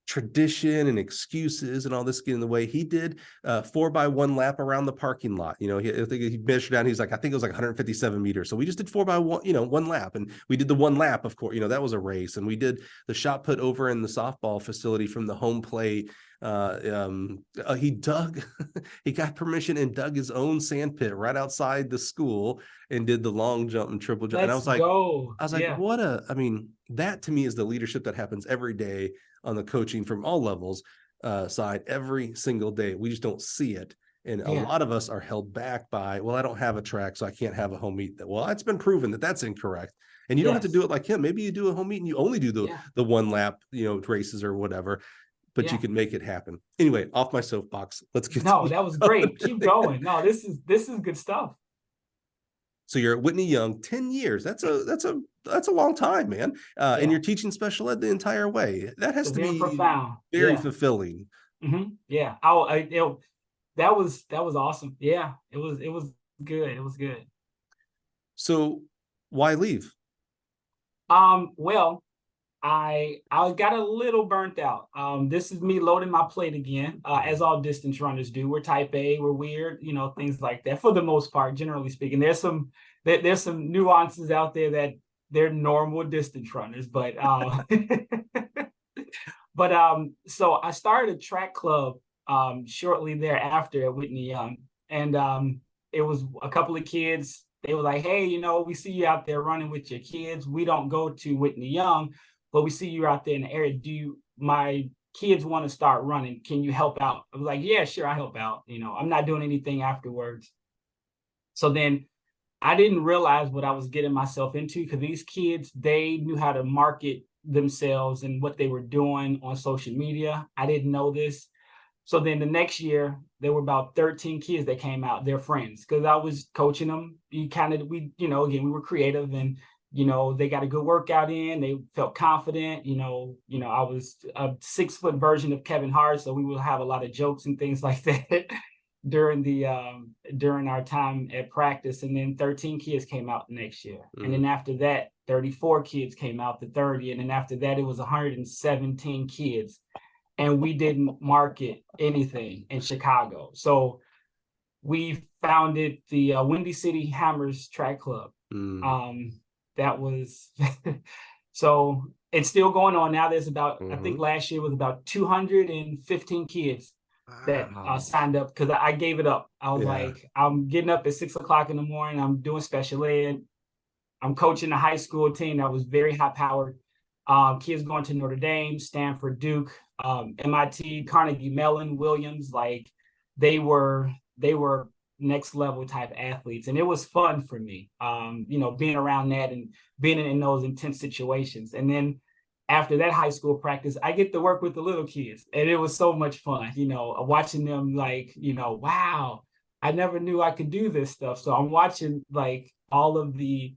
tradition and excuses and all this get in the way. He did 4x1 lap around the parking lot. I think he measured down. He's like, I think it was like 157 meters. So we just did 4x1, one lap, and we did the one lap. Of course, that was a race, and we did the shot put over in the softball facility from the home plate. He dug, he got permission and dug his own sand pit right outside the school and did the long jump and triple jump. And I was like, that to me is the leadership that happens every day on the coaching from all levels side, every single day. We just don't see it. And a lot of us are held back by, well, I don't have a track, so I can't have a home meet. Well, it's been proven that that's incorrect. And you don't have to do it like him. Maybe you do a home meet and you only do the one lap, races or whatever, but you can make it happen. Anyway, off my soapbox. Let's get No, that was great. Keep going. No, this is good stuff. So you're at Whitney Young, 10 years. That's a long time, man. And you're teaching special ed the entire way. That has to be profound, very fulfilling. Mm-hmm. Yeah. That was awesome. Yeah, it was good. It was good. So why leave? Well, I got a little burnt out. This is me loading my plate again, as all distance runners do. We're type A, we're weird, things like that. For the most part, generally speaking, there's some nuances out there that they're normal distance runners, but so I started a track club shortly thereafter at Whitney Young, and it was a couple of kids. They were like, hey, we see you out there running with your kids. We don't go to Whitney Young, but we see you out there in the area. My kids want to start running. Can you help out? I was like, yeah, sure, I help out. I'm not doing anything afterwards. So then I didn't realize what I was getting myself into, because these kids, they knew how to market themselves and what they were doing on social media. I didn't know this. So then the next year, there were about 13 kids that came out, their friends, because I was coaching them. Again, we were creative, and they got a good workout in. They felt confident. I was a 6-foot version of Kevin Hart, so we would have a lot of jokes and things like that during our time at practice. And then 13 kids came out the next year, and then after that, 34 kids came out the third year, and then after that, it was 117 kids, and we didn't market anything in Chicago. So we founded the Windy City Hammers Track Club. That was so it's still going on now. There's about I think last year was about 215 kids that signed up, because I gave it up. I was like, I'm getting up at 6 o'clock in the morning. I'm doing special ed. I'm coaching a high school team that was very high powered. Kids going to Notre Dame, Stanford, Duke, MIT, Carnegie Mellon, Williams. Like they were next level type athletes, and it was fun for me, being around that and being in those intense situations. And then after that high school practice, I get to work with the little kids, and it was so much fun, watching them like, wow, I never knew I could do this stuff. So I'm watching like all of the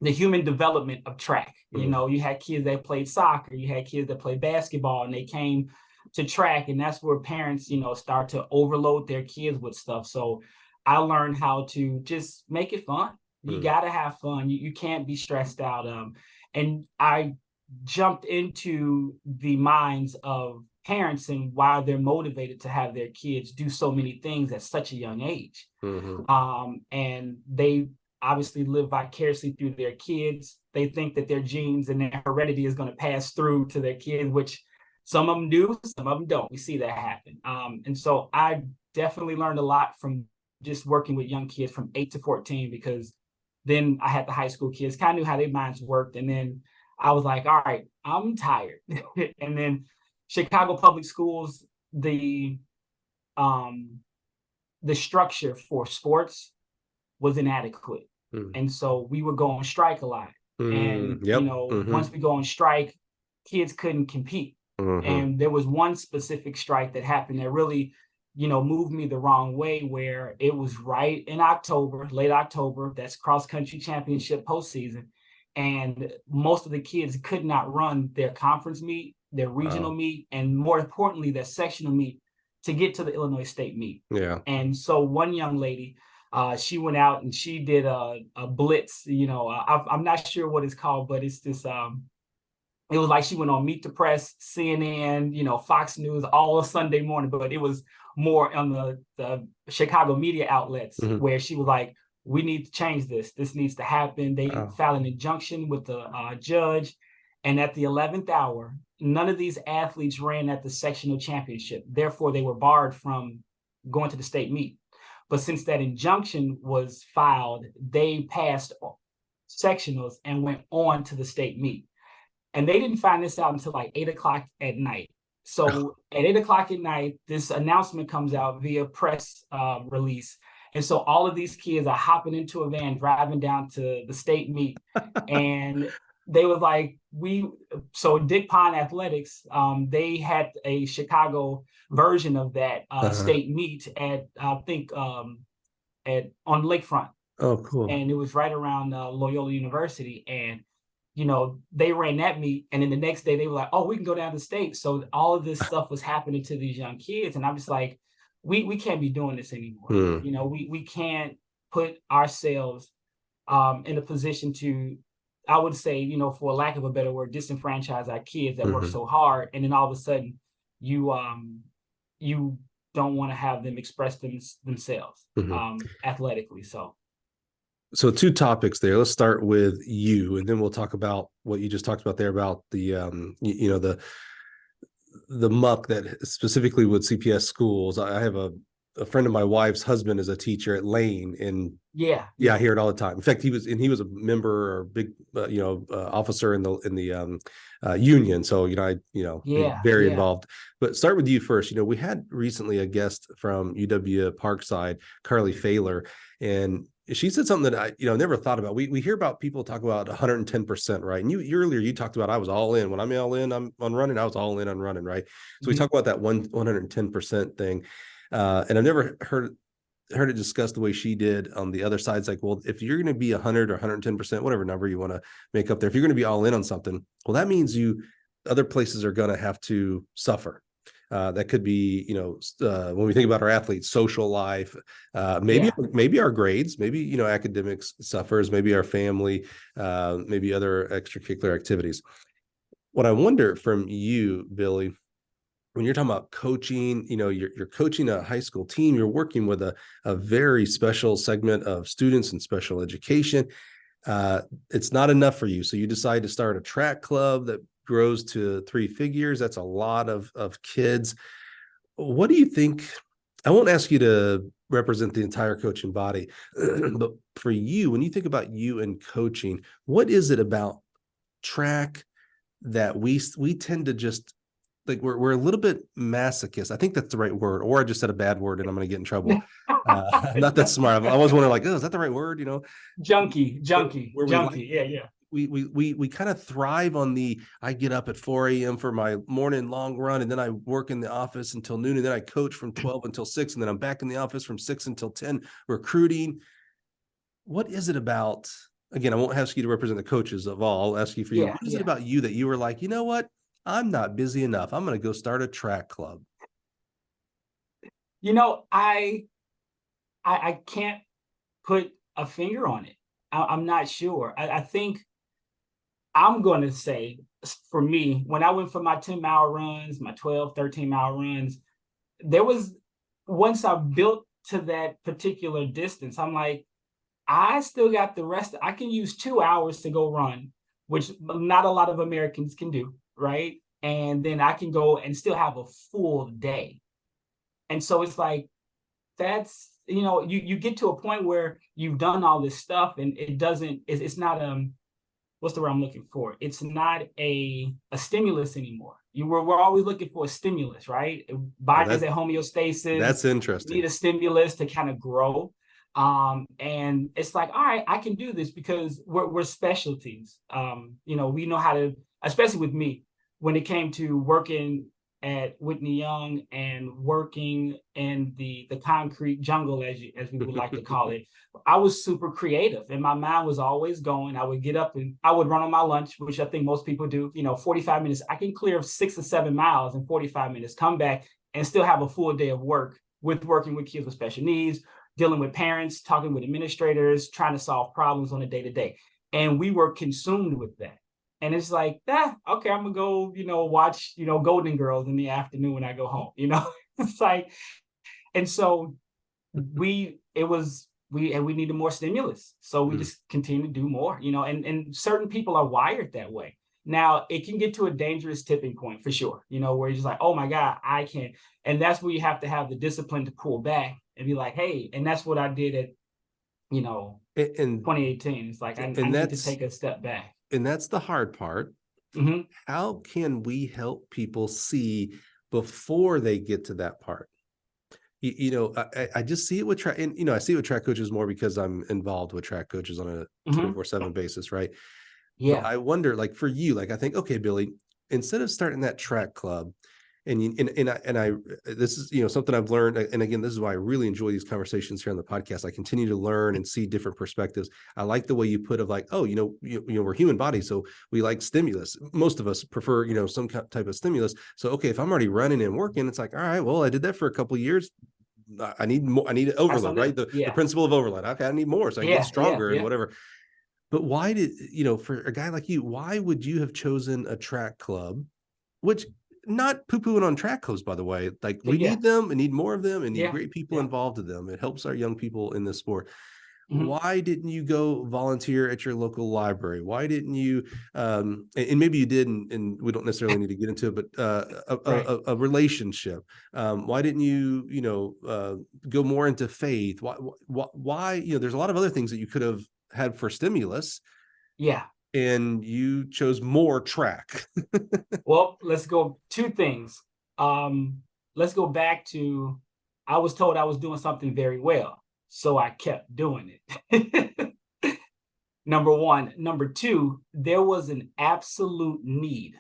human development of track. You had kids that played soccer, you had kids that played basketball, and they came to track, and that's where parents, start to overload their kids with stuff. So I learned how to just make it fun. You got to have fun. You can't be stressed out. And I jumped into the minds of parents and why they're motivated to have their kids do so many things at such a young age. And they obviously live vicariously through their kids. They think that their genes and their heredity is going to pass through to their kids, which some of them do, some of them don't. We see that happen. And so I definitely learned a lot from just working with young kids from 8 to 14, because then I had the high school kids, kind of knew how their minds worked. And then I was like, all right, I'm tired. And then Chicago Public Schools, the structure for sports was inadequate. And so we would go on strike a lot. And, once we go on strike, kids couldn't compete. And there was one specific strike that happened that really, moved me the wrong way, where it was right in October, late October, that's cross country championship postseason. And most of the kids could not run their conference meet, their regional meet, and more importantly, their sectional meet to get to the Illinois State meet. And so one young lady, she went out and she did a blitz. I'm not sure what it's called, but it's this. It was like she went on Meet the Press, CNN, Fox News all Sunday morning, but it was more on the Chicago media outlets where she was like, we need to change this. This needs to happen. They filed an injunction with the judge. And at the 11th hour, none of these athletes ran at the sectional championship. Therefore, they were barred from going to the state meet. But since that injunction was filed, they passed sectionals and went on to the state meet. And they didn't find this out until like 8 o'clock at night. So at 8 o'clock at night, this announcement comes out via press release. And so all of these kids are hopping into a van, driving down to the state meet. And they were like, so Dick Pond Athletics, they had a Chicago version of that state meet at, I think, on Lakefront. Oh, cool. And it was right around Loyola University. And they ran that meet, and then the next day they were like, oh, we can go down to state. So all of this stuff was happening to these young kids. And I'm just like, we can't be doing this anymore. We can't put ourselves in a position to, I would say, for lack of a better word, disenfranchise our kids that work so hard. And then all of a sudden you don't want to have them express themselves athletically. So two topics there. Let's start with you, and then we'll talk about what you just talked about there about the, the muck that specifically with CPS schools. I have a friend of my wife's husband is a teacher at Lane, and I hear it all the time. In fact, he was a member or big, officer in the union. So, very involved. But start with you first. We had recently a guest from UW Parkside, Carly Failer, and she said something that I, never thought about. We hear about people talk about 110%, right? And you earlier, you talked about, I was all in. When I'm all in, I'm on running. I was all in on running, right? So we talk about that 110% thing. And I've never heard it discussed the way she did on the other side. It's like, well, if you're going to be 100 or 110%, whatever number you want to make up there, if you're going to be all in on something, well, that means other places are going to have to suffer. That could be, when we think about our athletes, social life, maybe our grades, maybe, academics suffers, maybe our family, maybe other extracurricular activities. What I wonder from you, Billy, when you're talking about coaching, you're coaching a high school team, you're working with a very special segment of students in special education. It's not enough for you. So you decide to start a track club that grows to 3 figures. That's a lot of kids. What do you think? I won't ask you to represent the entire coaching body, but for you, when you think about you and coaching, what is it about track that we tend to just like, we're a little bit masochist. I think that's the right word, or I just said a bad word and I'm going to get in trouble. I'm not that smart. I was wondering, like, oh, is that the right word? Junkie. We kind of thrive on I get up at 4 a.m. for my morning long run, and then I work in the office until noon, and then I coach from 12 until 6, and then I'm back in the office from 6 until 10 recruiting. What is it about? Again, I won't ask you to represent the coaches of all. I'll ask you for you. What is it about you that you were like, you know what? I'm not busy enough. I'm going to go start a track club. I can't put a finger on it. I'm not sure. I think I'm going to say, for me, when I went for my 10-mile runs, my 12, 13-mile runs, there was, once I built to that particular distance, I'm like, I still got the rest. I can use 2 hours to go run, which not a lot of Americans can do, right? And then I can go and still have a full day. And so it's like, that's, you get to a point where you've done all this stuff and it doesn't, it's not, what's the word I'm looking for? It's not a stimulus anymore. We're always looking for a stimulus, right? Oh, Body's at homeostasis. that's You need interesting. a stimulus to kind of grow. And it's like, all right, I can do this because we're specialties. We know how to, especially with me, when it came to working at Whitney Young and working in the concrete jungle, as we would like to call it. I was super creative and my mind was always going. I would get up and I would run on my lunch, which I think most people do, 45 minutes. I can clear 6 or 7 miles in 45 minutes, come back and still have a full day of work with working with kids with special needs, dealing with parents, talking with administrators, trying to solve problems on a day-to-day. And we were consumed with that. And it's like, okay, I'm gonna go, watch, Golden Girls in the afternoon when I go home, It's like, and so we needed more stimulus. So we just continue to do more, and certain people are wired that way. Now it can get to a dangerous tipping point for sure, where you're just like, oh my God, I can't. And that's where you have to have the discipline to pull back and be like, hey, and that's what I did at, And 2018. It's like, I need to take a step back. And that's the hard part. Mm-hmm. How can we help people see before they get to that part? I just see it with track, and I see it with track coaches more because I'm involved with track coaches on a 24/7 basis, right? But Yeah. I wonder, like for you, like I think, okay, Billy, instead of starting that track club, and this is something I've learned, and again, this is why I really enjoy these conversations here on the podcast. I continue to learn and see different perspectives. I like the way you put of like, oh, we're human bodies, so we like stimulus. Most of us prefer some type of stimulus. So okay, if I'm already running and working, it's like, all right, well, I did that for a couple of years. I need more. I need overload, right? The principle of overload. Okay, I need more, so I can get stronger and whatever. But why did for a guy like you, why would you have chosen a track club, which, not poo-pooing on track clubs, by the way, like we need them and need more of them and need great people involved in them. It helps our young people in this sport. Why didn't you go volunteer at your local library? Why didn't you, and maybe you did, and we don't necessarily need to get into it, but a relationship? Why didn't you, go more into faith? Why, there's a lot of other things that you could have had for stimulus. Yeah. And you chose more track. Well, let's go 2 things. Let's go back to, I was told I was doing something very well, so I kept doing it. Number 1. Number 2, there was an absolute need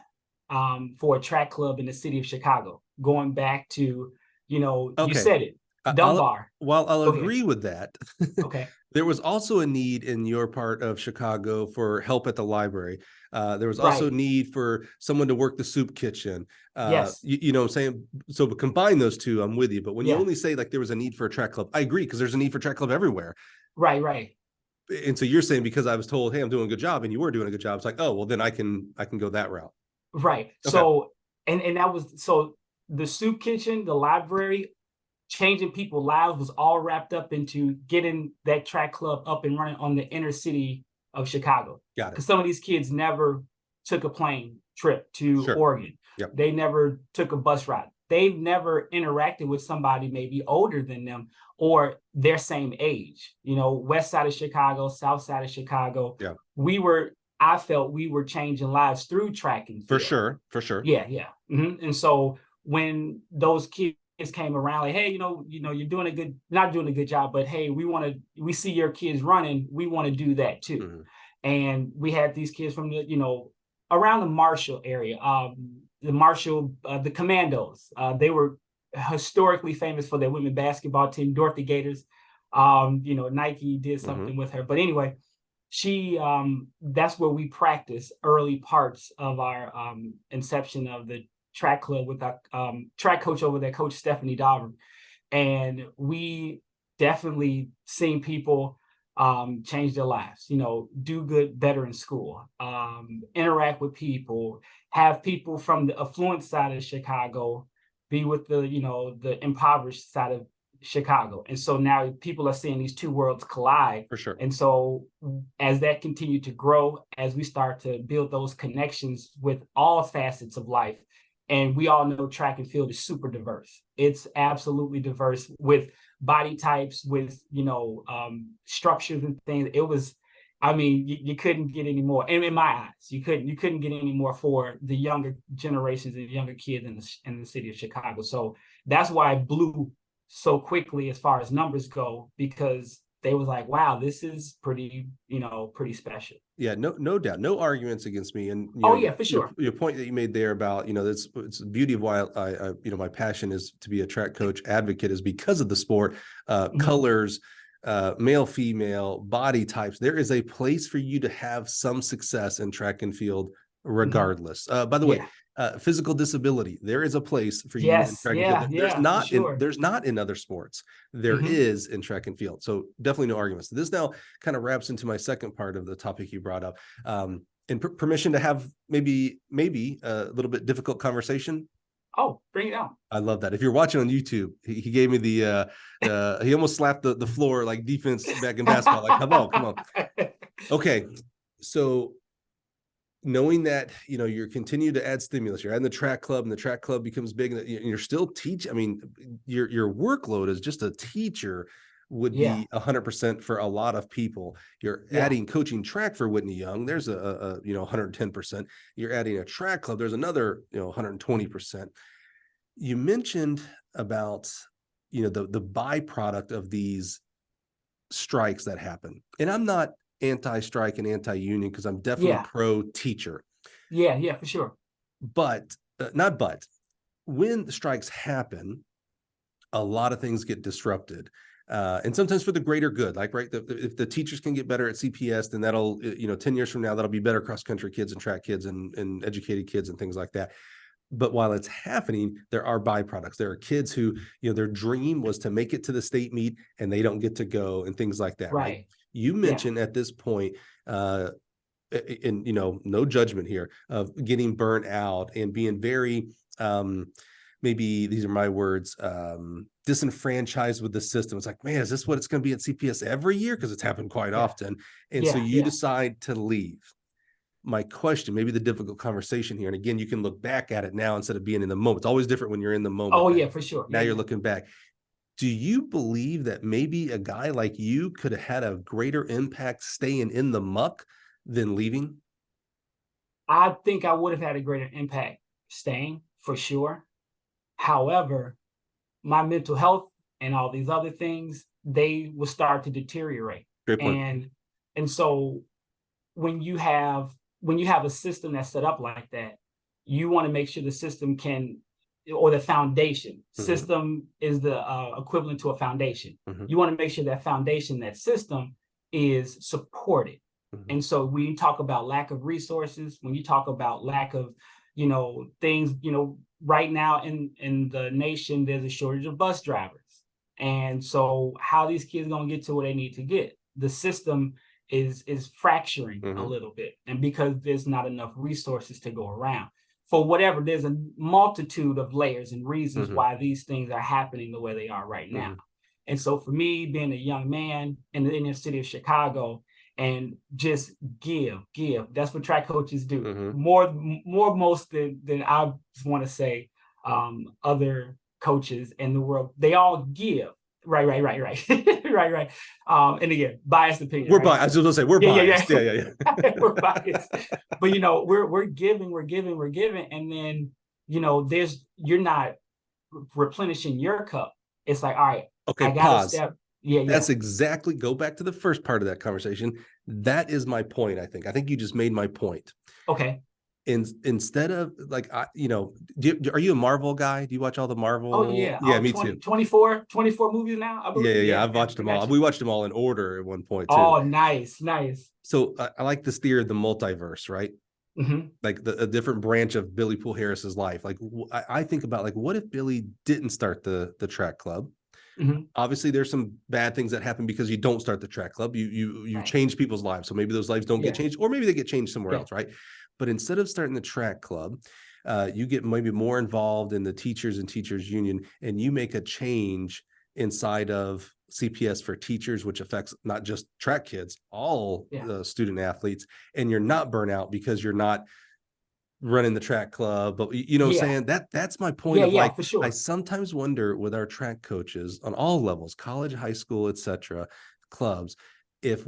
for a track club in the city of Chicago. Going back to, Okay. You said it, Dunbar. I'll agree with that. Okay. There was also a need in your part of Chicago for help at the library. There was also a need for someone to work the soup kitchen. Yes. You know what I'm saying? So combine those two, I'm with you. But when you only say like there was a need for a track club, I agree, because there's a need for track club everywhere. Right. And so you're saying because I was told, hey, I'm doing a good job, and you were doing a good job, it's like, oh, well, then I can go that route. Right. Okay. So, and that was, so the soup kitchen, the library, changing people's lives was all wrapped up into getting that track club up and running on the inner city of Chicago. Got it. Because some of these kids never took a plane trip to Oregon. Yep. They never took a bus ride. They've never interacted with somebody maybe older than them or their same age. West side of Chicago, south side of Chicago. Yeah. I felt we were changing lives through track and field. For sure. Yeah. And so when those kids came around, like, hey, you're doing not doing a good job, but hey, we see your kids running, we want to do that too. And we had these kids from the, around the Marshall area, the Commandos. They were historically famous for their women basketball team, Dorothy Gators. Nike did something with her, but anyway, she that's where we practiced early parts of our inception of the track club with our track coach over there, Coach Stephanie Dauber. And we definitely seen people change their lives, do good, better in school, interact with people, have people from the affluent side of Chicago be with the impoverished side of Chicago. And so now people are seeing these two worlds collide. For sure. And so as that continued to grow, as we start to build those connections with all facets of life, and we all know track and field is super diverse. It's absolutely diverse with body types, with structures and things. It was, you couldn't get any more. And in my eyes, you couldn't get any more for the younger generations and younger kids in the city of Chicago. So that's why it blew so quickly as far as numbers go, because they was like, wow, this is pretty special. Yeah, no doubt, no arguments against me. And yeah, for sure. Your point that you made there about it's the beauty of why I my passion is to be a track coach advocate is because of the sport, colors, male, female, body types. There is a place for you to have some success in track and field, regardless. By the way. Physical disability. There is a place for you in track and field. There's not in other sports. There is in track and field. So definitely no arguments. This now kind of wraps into my second part of the topic you brought up. And permission to have maybe a little bit difficult conversation. Oh, bring it on. I love that. If you're watching on YouTube, he gave me the he almost slapped the floor like defense back in basketball. Like, come on. Okay, so knowing that you're continue to add stimulus, you're adding the track club, and the track club becomes big, and you're still teaching. Your workload as just a teacher would be 100% for a lot of people. You're adding coaching track for Whitney Young. There's a 110%. You're adding a track club. There's another 120%. You mentioned about the byproduct of these strikes that happen, and I'm not anti-strike and anti-union because I'm definitely pro-teacher. Yeah, for sure. But when the strikes happen, a lot of things get disrupted. And sometimes for the greater good, like, right, if the teachers can get better at CPS, then that'll, 10 years from now, that'll be better cross-country kids and track kids and educated kids and things like that. But while it's happening, there are byproducts. There are kids who, their dream was to make it to the state meet and they don't get to go and things like that. Right. You mentioned at this point, and no judgment here, of getting burnt out and being very, maybe these are my words, disenfranchised with the system. It's like, man, is this what it's going to be at CPS every year? Because it's happened quite often. And so you decide to leave. My question, maybe the difficult conversation here, and again, you can look back at it now instead of being in the moment. It's always different when you're in the moment. Oh, yeah, for sure. Now you're looking back. Do you believe that maybe a guy like you could have had a greater impact staying in the muck than leaving? I think I would have had a greater impact staying, for sure. However, my mental health and all these other things, they will start to deteriorate. Great point. And so when you have a system that's set up like that, you want to make sure the system or the foundation. System is the equivalent to a foundation. You want to make sure that foundation, that system, is supported. And so when you talk about lack of resources, when you talk about lack of, things, right now in the nation, there's a shortage of bus drivers. And so how these kids going to get to where they need to get? The system is fracturing a little bit. And because there's not enough resources to go around. For whatever, there's a multitude of layers and reasons why these things are happening the way they are right now. And so for me, being a young man in the inner city of Chicago, and just give, that's what track coaches do. More most than I want to say other coaches in the world. They all give. Right. Right. And again, biased opinion. We're biased. I was going to say we're biased. Yeah. We're biased. But we're giving, and then you're not replenishing your cup. It's like, all right, okay, I got to step. Yeah. That's exactly. Go back to the first part of that conversation. That is my point. I think you just made my point. Okay. Instead of like, are you a Marvel guy? Do you watch all the Marvel? Oh yeah. Yeah, me too. 24 movies now, I believe. Yeah. I've watched them all. We watched them all in order at one point too. Oh, nice. So I like this theory of the multiverse, right? Like a different branch of Billy Poole-Harris's life. Like I think about, like, what if Billy didn't start the track club? Obviously, there's some bad things that happen because you don't start the track club. You Right. change people's lives. So maybe those lives don't get changed, or maybe they get changed somewhere Yeah. else, right? But instead of starting the track club, you get maybe more involved in the teachers and teachers union, and you make a change inside of CPS for teachers, which affects not just track kids, all student athletes, and you're not burnout because you're not running the track club. But you know what I'm saying? That's my point of like, for sure. I sometimes wonder with our track coaches on all levels, college, high school, etc., clubs, if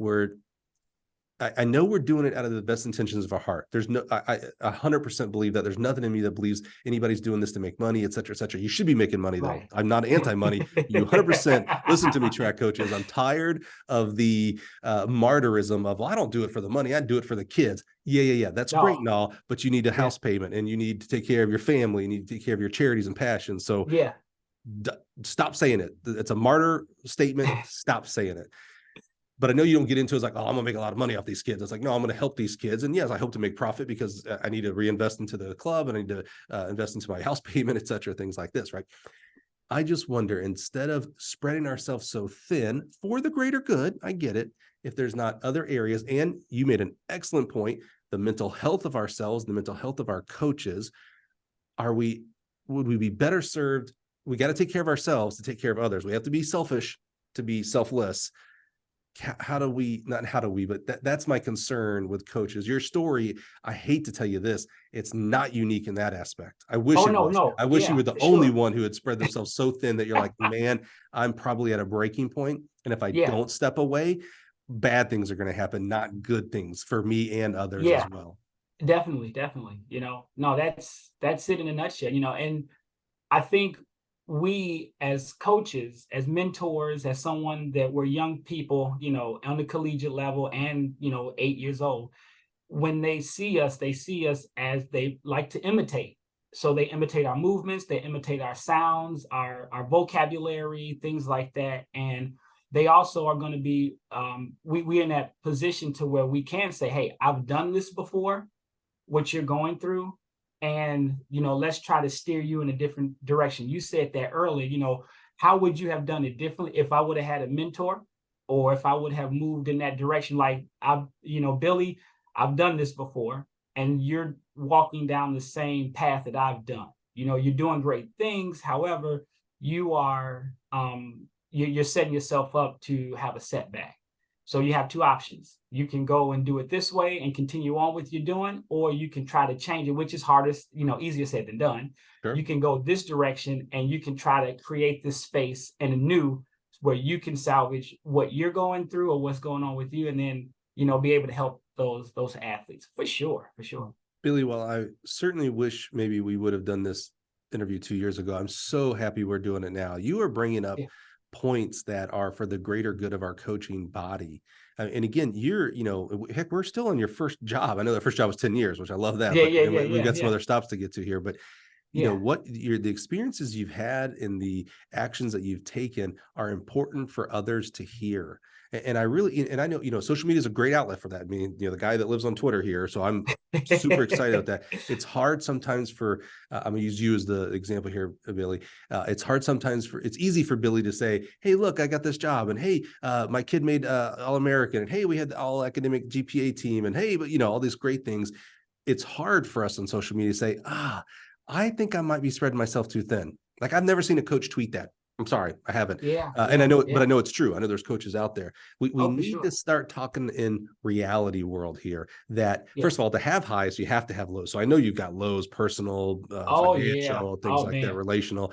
I know we're doing it out of the best intentions of our heart. There's no, I 100% believe that. There's nothing in me that believes anybody's doing this to make money, et cetera, et cetera. You should be making money, though. I'm not anti-money. You 100% listen to me, track coaches. I'm tired of the martyrism of, well, I don't do it for the money. I do it for the kids. Yeah. That's great and all, but you need a house payment, and you need to take care of your family. You need to take care of your charities and passions. So stop saying it. It's a martyr statement. Stop saying it. But I know you don't get into it. It's like, oh, I'm gonna make a lot of money off these kids. It's like, no, I'm gonna help these kids. And yes, I hope to make profit because I need to reinvest into the club, and I need to invest into my house payment, et cetera, things like this, right? I just wonder, instead of spreading ourselves so thin for the greater good, I get it, if there's not other areas, and you made an excellent point, the mental health of ourselves, the mental health of our coaches, would we be better served? We got to take care of ourselves to take care of others. We have to be selfish to be selfless. But that's my concern with coaches. Your story, I hate to tell you this, it's not unique in that aspect. I wish it was. I wish you were the only one who had spread themselves so thin that you're like, man, I'm probably at a breaking point, and if I don't step away, bad things are going to happen, not good things for me and others as well. Definitely. No, that's it in a nutshell. And I think we as coaches, as mentors, as someone that we're young people, on the collegiate level and, 8 years old, when they see us as they like to imitate. So they imitate our movements, they imitate our sounds, our vocabulary, things like that. And they also are going to be, we're in that position to where we can say, hey, I've done this before, what you're going through, and let's try to steer you in a different direction. You said that earlier. How would you have done it differently if I would have had a mentor, or if I would have moved in that direction? Like, Billy, I've done this before, and you're walking down the same path that I've done. You're doing great things. However, you are you're setting yourself up to have a setback. So you have two options. You can go and do it this way and continue on with your doing, or you can try to change it, which is hardest, easier said than done. Sure. You can go this direction, and you can try to create this space and a new where you can salvage what you're going through or what's going on with you, and then, be able to help those athletes for sure. Billy, well, I certainly wish maybe we would have done this interview 2 years ago. I'm so happy we're doing it now. You are bringing up points that are for the greater good of our coaching body. And again, heck, we're still on your first job. I know the first job was 10 years, which I love that. We've got some other stops to get to here, but the experiences you've had and the actions that you've taken are important for others to hear. And I know, social media is a great outlet for that. I mean, the guy that lives on Twitter here, so I'm super excited about that. It's hard sometimes for, I'm gonna use you as the example here, Billy. It's hard sometimes it's easy for Billy to say, hey, look, I got this job, and hey, my kid made All-American, and hey, we had the all academic GPA team, and hey, but all these great things. It's hard for us on social media to say, I think I might be spreading myself too thin. Like, I've never seen a coach tweet that. I'm sorry, I haven't. And I know, but I know it's true. I know there's coaches out there. We need to start talking in reality world here that, first of all, to have highs, you have to have lows. So I know you've got lows, personal, financial, things like that, relational.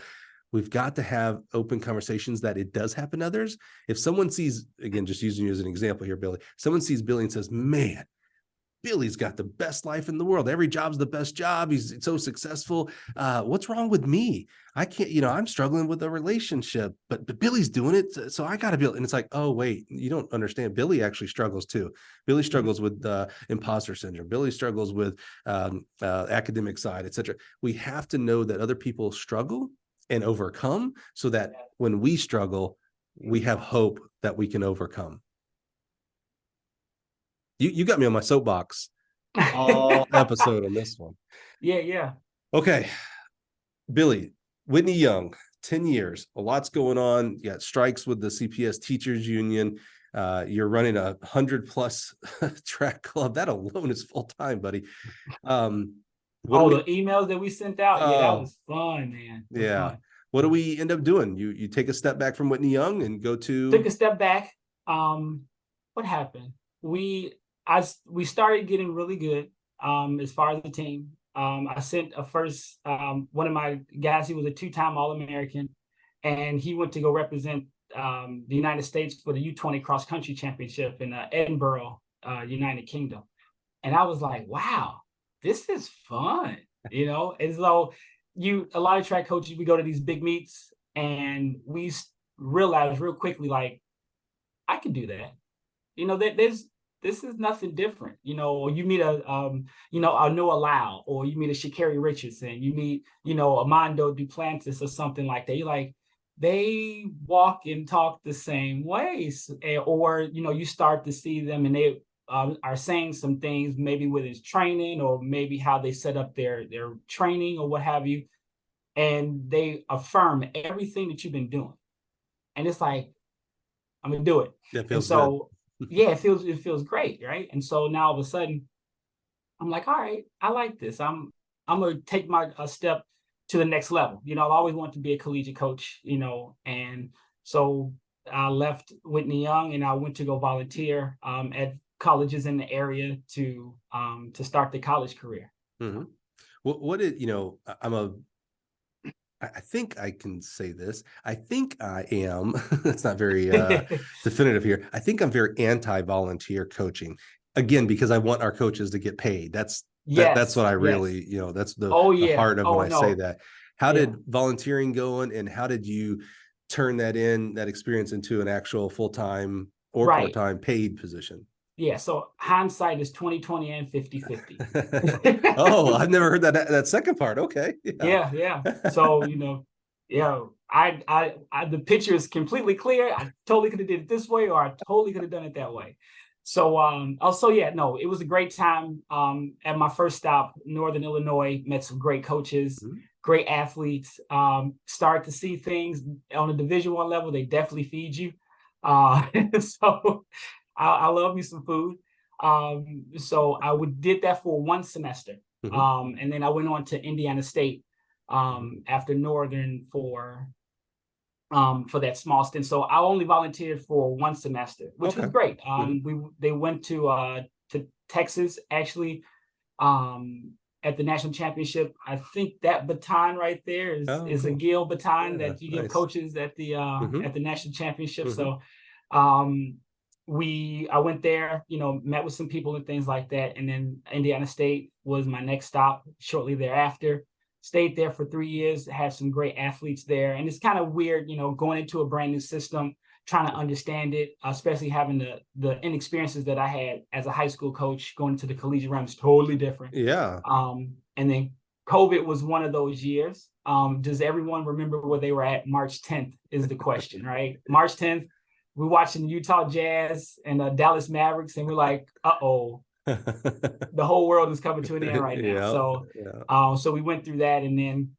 We've got to have open conversations that it does happen to others. If someone sees, again, just using you as an example here, Billy, someone sees Billy and says, man, Billy's got the best life in the world. Every job's the best job. He's so successful. What's wrong with me? I can't, I'm struggling with a relationship, but Billy's doing it. So I got to be, and it's like, oh, wait, you don't understand. Billy actually struggles too. Billy struggles with imposter syndrome. Billy struggles with academic side, etc. We have to know that other people struggle and overcome, so that when we struggle, we have hope that we can overcome. You got me on my soapbox all episode on this one. Yeah. Okay. Billy, Whitney Young, 10 years, a lot's going on. You got strikes with the CPS teachers union. You're running 100+ track club. That alone is full time, buddy. The emails that we sent out, yeah, that was fun, man. It was fun. What do we end up doing? You take a step back from Whitney Young and go to... Took a step back. What happened? We started getting really good as far as the team. I sent a first, one of my guys, he was a 2-time All-American, and he went to go represent the United States for the U20 cross country championship in Edinburgh, United Kingdom. And I was like, wow, this is fun, And so a lot of track coaches, we go to these big meets and we realize real quickly, like, I can do that. This is nothing different, or you meet a Noah Lau, or you meet a Sha'Carri Richardson, you meet, Armando Duplantis or something like that. You're like, they walk and talk the same ways, or, you start to see them and they are saying some things, maybe with his training or maybe how they set up their training or what have you. And they affirm everything that you've been doing. And it's like, I'm going to do it. That feels good. Yeah, it feels great, right? And so now all of a sudden, I'm like, all right, I like this. I'm gonna take a step to the next level. I've always wanted to be a collegiate coach, and so I left Whitney Young and I went to go volunteer at colleges in the area to start the college career. Mm-hmm. I think I can say this. I think I am, that's not very definitive here. I think I'm very anti-volunteer coaching, again, because I want our coaches to get paid. That's what I really, that's the heart of when I say that. How did volunteering go, and how did you turn that experience into an actual full-time or part-time paid position? Yeah, so hindsight is 20/20 and 50/50. Oh, I've never heard that second part. Okay. Yeah. So, I the picture is completely clear. I totally could have did it this way, or I totally could have done it that way. So, it was a great time. At my first stop, Northern Illinois, met some great coaches, great athletes. Start to see things on a Division I level. They definitely feed you. So I love me some food. So I did that for 1 semester. And then I went on to Indiana State after Northern for that small stint. So I only volunteered for 1 semester, which was great. They went to Texas actually at the national championship. I think that baton right there is a Gil baton that you give coaches at the national championship. So I went there, met with some people and things like that. And then Indiana State was my next stop shortly thereafter. Stayed there for 3 years, had some great athletes there. And it's kind of weird, going into a brand new system, trying to understand it, especially having the inexperiences that I had as a high school coach. Going to the collegiate realm is totally different. Yeah. And then COVID was one of those years. Does everyone remember where they were at March 10th is the question, right? March 10th. We're watching Utah Jazz and Dallas Mavericks, and we're like, uh-oh, the whole world is coming to an end right now. So we went through that, and then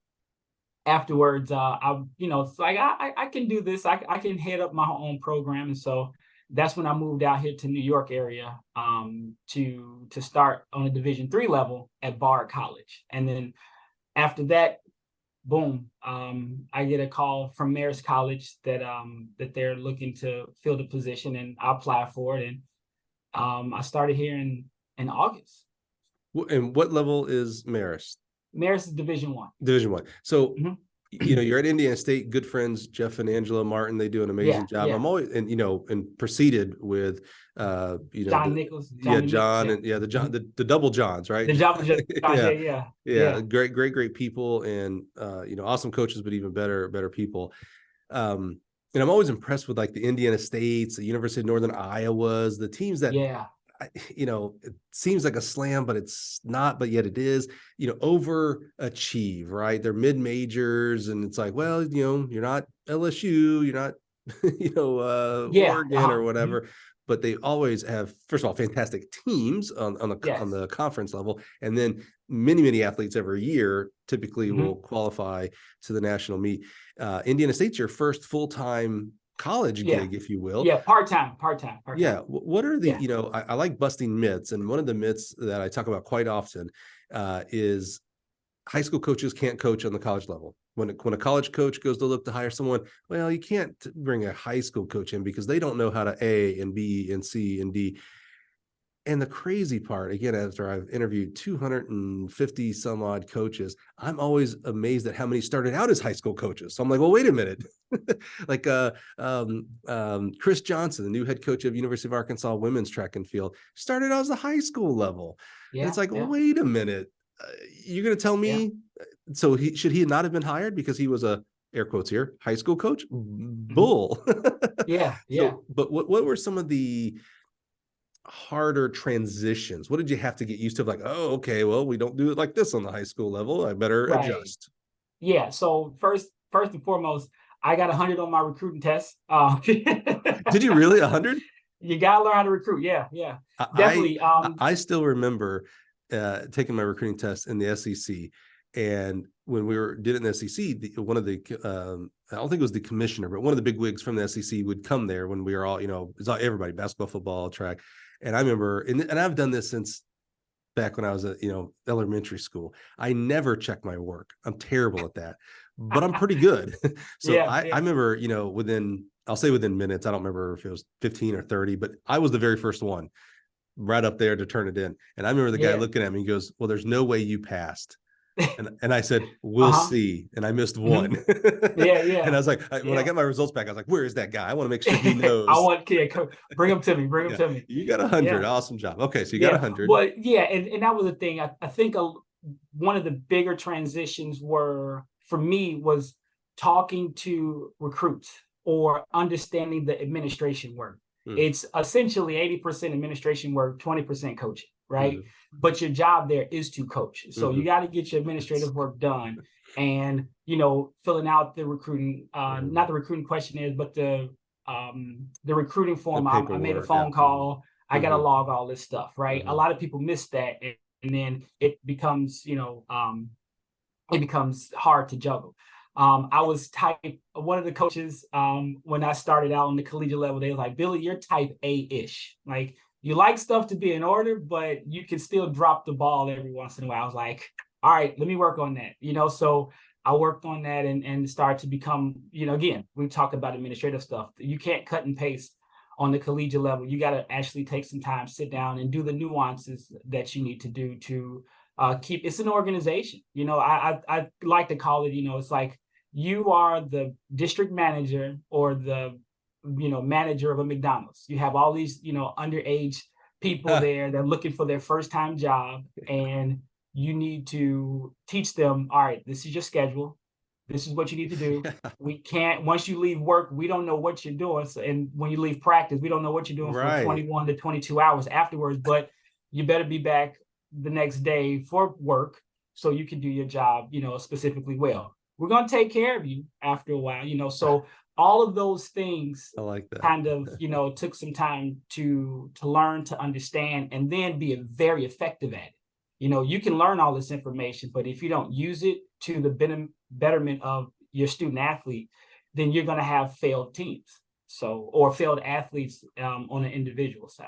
afterwards, it's like I can do this. I can head up my own program, and so that's when I moved out here to New York area to start on a Division III level at Bard College, and then after that, boom, I get a call from Marist College that they're looking to fill the position, and I applied for it, and I started here in August. And what level is Marist? Marist is Division I. Division I. So you're at Indiana State, good friends, Jeff and Angela Martin. They do an amazing job. I'm always, and proceeded with, John Nichols, John, and the double Johns, right? The double Johns, yeah. Great people, and awesome coaches, but even better people. And I'm always impressed with like the Indiana States, the University of Northern Iowas, the teams that it seems like a slam, but it's not, but yet it is, overachieve, right? They're mid-majors, and it's like, well, you're not LSU, you're not, Oregon or whatever, but they always have, first of all, fantastic teams on the conference level. And then many athletes every year typically will qualify to the national meet. Indiana State's your first full-time college gig, if you will. Yeah, part-time. Yeah. What are the, Yeah. I like busting myths. And one of the myths that I talk about quite often is high school coaches can't coach on the college level. When a college coach goes to look to hire someone, well, you can't bring a high school coach in because they don't know how to A and B and C and D. And the crazy part, again, after I've interviewed 250 some odd coaches, I'm always amazed at how many started out as high school coaches. So I'm like, well, wait a minute. Like Chris Johnson, the new head coach of University of Arkansas women's track and field, started out as a high school level. And it's like, wait a minute. You're going to tell me, so should he not have been hired because he was a, air quotes here, high school coach? Bull. Yeah. So, but what were some of the harder transitions? What did you have to get used to? Like, oh, okay, well, we don't do it like this on the high school level. I better adjust. Yeah. So first and foremost, I got 100 on my recruiting test. Did you really? 100? You gotta learn how to recruit. Yeah, definitely. I still remember taking my recruiting test in the SEC, and when we did it in the SEC, one of the I don't think it was the commissioner, but one of the big wigs from the SEC would come there when we were all, it's all everybody, basketball, football, track. And I remember, and I've done this since back when I was at, elementary school. I never check my work. I'm terrible at that, but I'm pretty good. So I remember, I'll say within minutes, I don't remember if it was 15 or 30, but I was the very first one right up there to turn it in. And I remember the guy looking at me, he goes, well, there's no way you passed. And I said, we'll see. And I missed one. And I was like, when I got my results back, I was like, where is that guy? I want to make sure he knows. I want, bring him to me. Bring him to me. You got 100. Awesome job. Okay. So you got 100. Well, and that was the thing. I think one of the bigger transitions for me was talking to recruits or understanding the administration work. It's essentially 80% administration work, 20% coaching, right? But your job there is to coach. So you got to get your administrative work done and, filling out the recruiting, not the recruiting questionnaires, but the recruiting form. I made a phone call. I got to log all this stuff, right? A lot of people miss that. And then it becomes, it becomes hard to juggle. I was one of the coaches, when I started out on the collegiate level, they were like, Billy, you're type A-ish. Like, you like stuff to be in order, but you can still drop the ball every once in a while. I was like, all right, let me work on that. So I worked on that and started to become, again, we talk about administrative stuff. You can't cut and paste on the collegiate level. You got to actually take some time, sit down and do the nuances that you need to do to it's an organization. I like to call it, it's like you are the district manager or the manager of a McDonald's. You have all these, underage people there. They're looking for their first time job, and you need to teach them, all right, this is your schedule. This is what you need to do. We can't, once you leave work, we don't know what you're doing. So, and when you leave practice, we don't know what you're doing for 21 to 22 hours afterwards, but you better be back the next day for work so you can do your job, specifically well. We're going to take care of you after a while, so all of those things I like that. kind of, took some time to learn, to understand, and then be very effective at it. You can learn all this information, but if you don't use it to the betterment of your student athlete, then you're going to have failed teams. Or failed athletes on an individual side.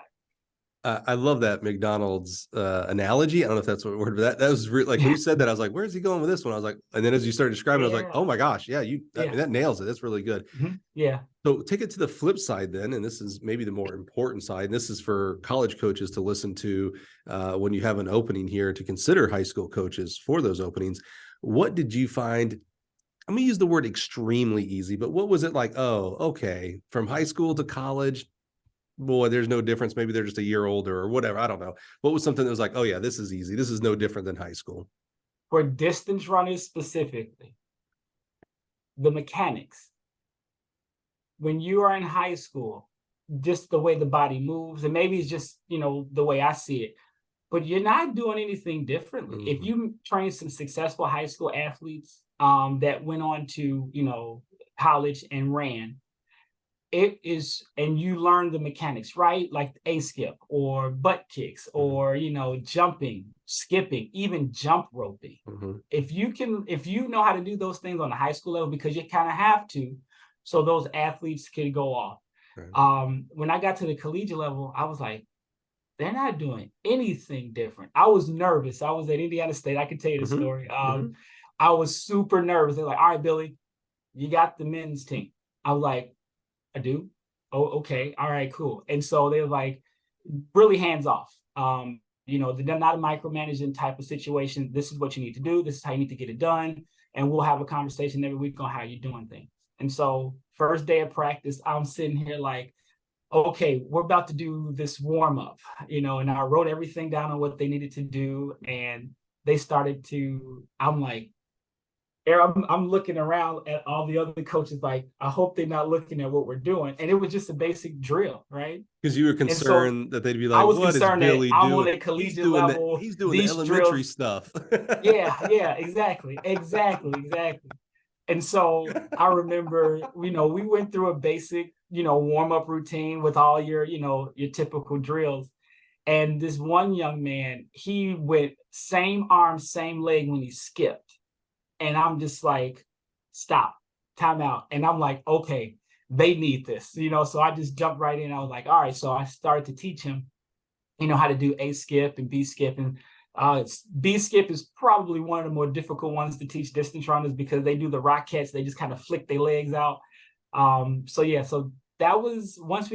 I love that McDonald's analogy. I don't know if that's what word, but that was like when you said that, I was like, where's he going with this one? I was like, and then as you started describing, I was like, oh my gosh, I mean, that nails it. That's really good. Yeah. So take it to the flip side then, and this is maybe the more important side. And this is for college coaches to listen to when you have an opening here, to consider high school coaches for those openings. What did you find? I'm going to use the word extremely easy, but what was it like? Oh, okay. From high school to college, boy, there's no difference. Maybe they're just a year older or whatever. I don't know. What was something that was like, oh yeah, this is easy. This is no different than high school. For distance runners specifically, the mechanics. When you are in high school, just the way the body moves, and maybe it's just, the way I see it, but you're not doing anything differently. If you train some successful high school athletes that went on to, college and ran, it is, and you learn the mechanics, right? Like a skip or butt kicks or, jumping, skipping, even jump roping. If you know how to do those things on the high school level, because you kind of have to, so those athletes can go off. Right. When I got to the collegiate level, I was like, they're not doing anything different. I was nervous. I was at Indiana State. I can tell you the story. I was super nervous. They're like, all right, Billy, you got the men's team. I was like, I do. Oh, okay. All right, cool. And so they were like really hands off. They're not a micromanaging type of situation. This is what you need to do. This is how you need to get it done. And we'll have a conversation every week on how you're doing things. And so first day of practice, I'm sitting here like, okay, we're about to do this warm up, and I wrote everything down on what they needed to do. And they started to, I'm like, I'm looking around at all the other coaches, like, I hope they're not looking at what we're doing. And it was just a basic drill, right? Because you were concerned that they'd be I like, was what is concerned that Billy I'm on doing? a collegiate level. He's doing the These elementary drills, stuff. yeah, exactly. And so I remember, we went through a basic, warm-up routine with all your, your typical drills. And this one young man, he went same arm, same leg when he skipped. And I'm just like, stop, time out. And I'm like, okay, they need this, so I just jumped right in. I was like, all right. So I started to teach him, how to do A skip and B skip. And B skip is probably one of the more difficult ones to teach distance runners, because they do the rockets. They just kind of flick their legs out. So that was, once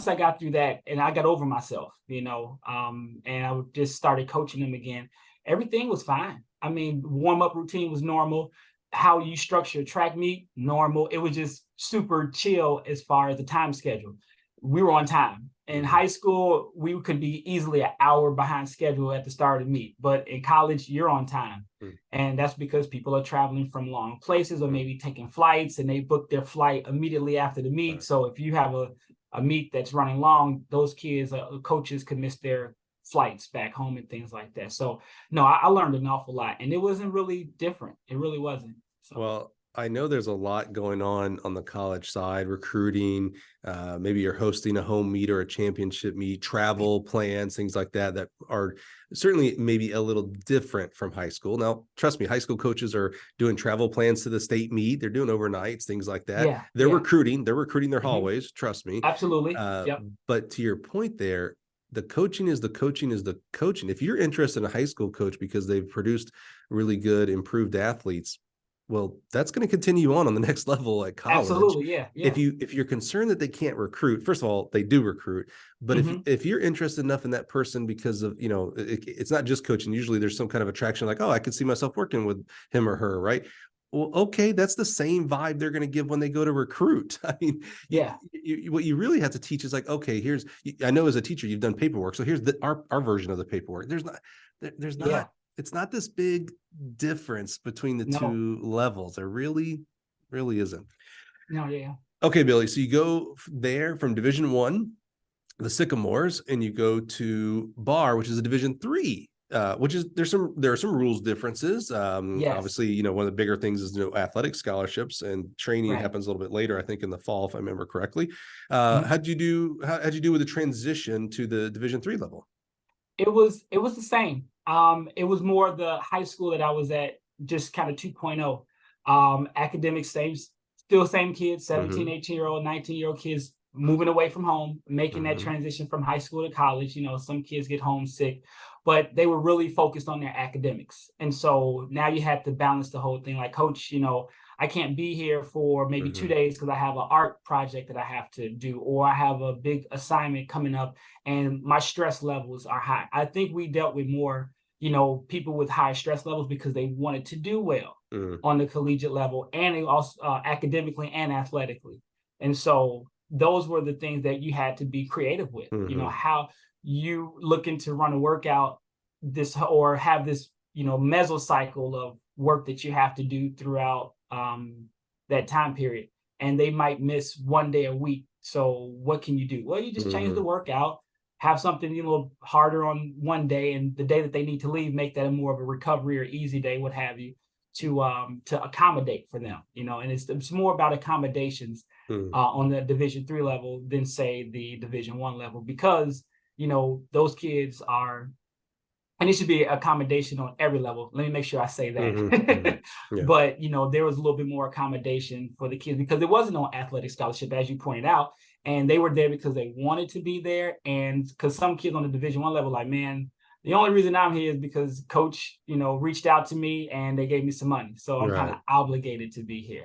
I got through that and I got over myself, and I just started coaching them again. Everything was fine. I mean, warm-up routine was normal. How you structure a track meet, normal. It was just super chill as far as the time schedule. We were on time. In high school, we could be easily an hour behind schedule at the start of the meet. But in college, you're on time. And that's because people are traveling from long places or maybe taking flights, and they book their flight immediately after the meet. So if you have a meet that's running long, those kids, coaches could miss their flights back home and things like that. So no, I learned an awful lot, and it wasn't really different. It really wasn't. So. Well, I know there's a lot going on the college side, recruiting, maybe you're hosting a home meet or a championship meet, travel plans, things like that, that are certainly maybe a little different from high school. Now, trust me, high school coaches are doing travel plans to the state meet. They're doing overnights, things like that. Yeah, they're recruiting their hallways, trust me. Absolutely. Yep. But to your point there, the coaching is the coaching. If you're interested in a high school coach because they've produced really good, improved athletes, well, that's going to continue on the next level at college. Absolutely, yeah. If you're concerned that they can't recruit, first of all, they do recruit. But if you're interested enough in that person because of, it's not just coaching. Usually there's some kind of attraction, like, oh, I could see myself working with him or her, right? Well, okay, that's the same vibe they're going to give when they go to recruit. I mean, what you really have to teach is like, okay, I know as a teacher you've done paperwork, so here's our version of the paperwork. There's not. It's not this big difference between the two levels. There really isn't. No, yeah. Okay, Billy. So you go there from Division I, the Sycamores, and you go to Barr, which is a Division III. Which is there are some rules differences. Obviously, one of the bigger things is athletic scholarships, and training happens a little bit later, I think in the fall, if I remember correctly. How'd you do with the transition to the Division III level? It was the same. It was more the high school that I was at, just kind of 2.0. Academics, still same kids, 17, 18-year-old, 19-year-old kids moving away from home, making that transition from high school to college. Some kids get homesick, but they were really focused on their academics. And so now you have to balance the whole thing. Like, coach, I can't be here for maybe 2 days because I have an art project that I have to do, or I have a big assignment coming up and my stress levels are high. I think we dealt with more, people with high stress levels because they wanted to do well on the collegiate level, and they also academically and athletically. And so those were the things that you had to be creative with, how you looking to run a workout or have this, mesocycle of work that you have to do throughout that time period. And they might miss 1 day a week. So what can you do? Well, you just change the workout, have something a little harder on one day, and the day that they need to leave, make that a more of a recovery or easy day, what have you, to accommodate for them, and it's more about accommodations on the Division III level than say the Division I level, because, those kids are, and it should be accommodation on every level. Let me make sure I say that. Yeah. But, there was a little bit more accommodation for the kids because there wasn't no athletic scholarship, as you pointed out. And they were there because they wanted to be there. And because some kids on the Division I level, like, man, the only reason I'm here is because coach, reached out to me and they gave me some money. So I'm kind of obligated to be here,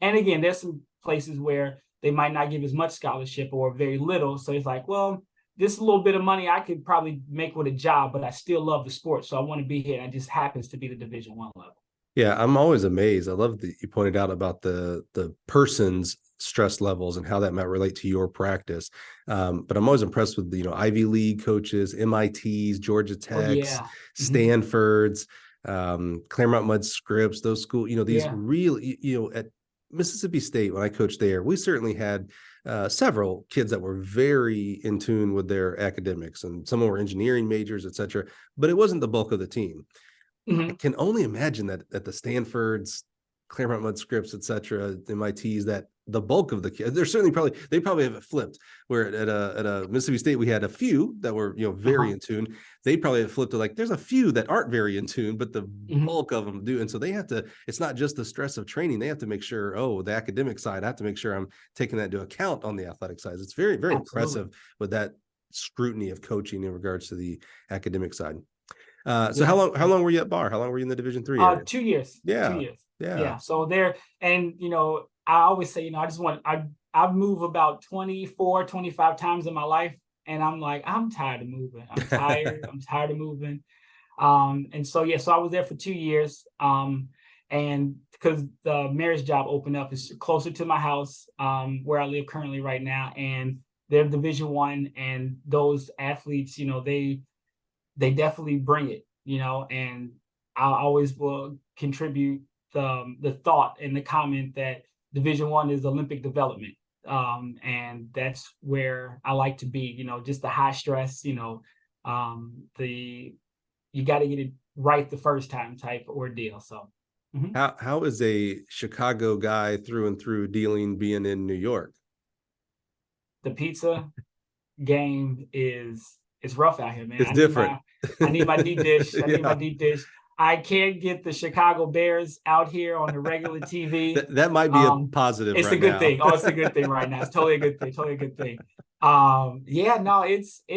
And again, there's some places where they might not give as much scholarship or very little. So it's like, well, this little bit of money I could probably make with a job, but I still love the sport. So I want to be here. And it just happens to be the Division I level. Yeah, I'm always amazed. I love that you pointed out about the person's stress levels and how that might relate to your practice. But I'm always impressed with the Ivy League coaches, MITs, Georgia Techs, Stanfords, Claremont Mudd Scripps, those schools. These really, at Mississippi State when I coached there, we certainly had several kids that were very in tune with their academics, and some were engineering majors, et cetera. But it wasn't the bulk of the team. I can only imagine that at the Stanfords, Claremont Mudd Scripps, et cetera, MITs, that the bulk of the kids, they probably have it flipped. Where at a Mississippi State, we had a few that were very in tune. They probably have flipped to like there's a few that aren't very in tune, but the bulk of them do. And so they have to. It's not just the stress of training. They have to make sure. Oh, the academic side. I have to make sure I'm taking that into account on the athletic side. It's very, very impressive with that scrutiny of coaching in regards to the academic side. So how long were you at Bar? How long were you in the Division III area? 2 years. Yeah. 2 years. Yeah. So there, and I always say, I've moved about 24, 25 times in my life. And I'm like, I'm tired of moving. I'm tired. I'm tired of moving. And so I was there for 2 years. And because the marriage job opened up, it's closer to my house, where I live currently right now. And they're Division I, and those athletes, they definitely bring it, and I always will contribute the thought and the comment that Division I is Olympic development. And that's where I like to be, just the high stress, you got to get it right the first time type ordeal. So how is a Chicago guy through and through being in New York? The pizza game it's rough out here, man. It's different. I need my deep dish. I need my deep dish. I can't get the Chicago Bears out here on the regular TV. That might be a positive. It's right a good now. thing. Oh, it's a good thing right now. It's totally a good thing. Totally a good thing.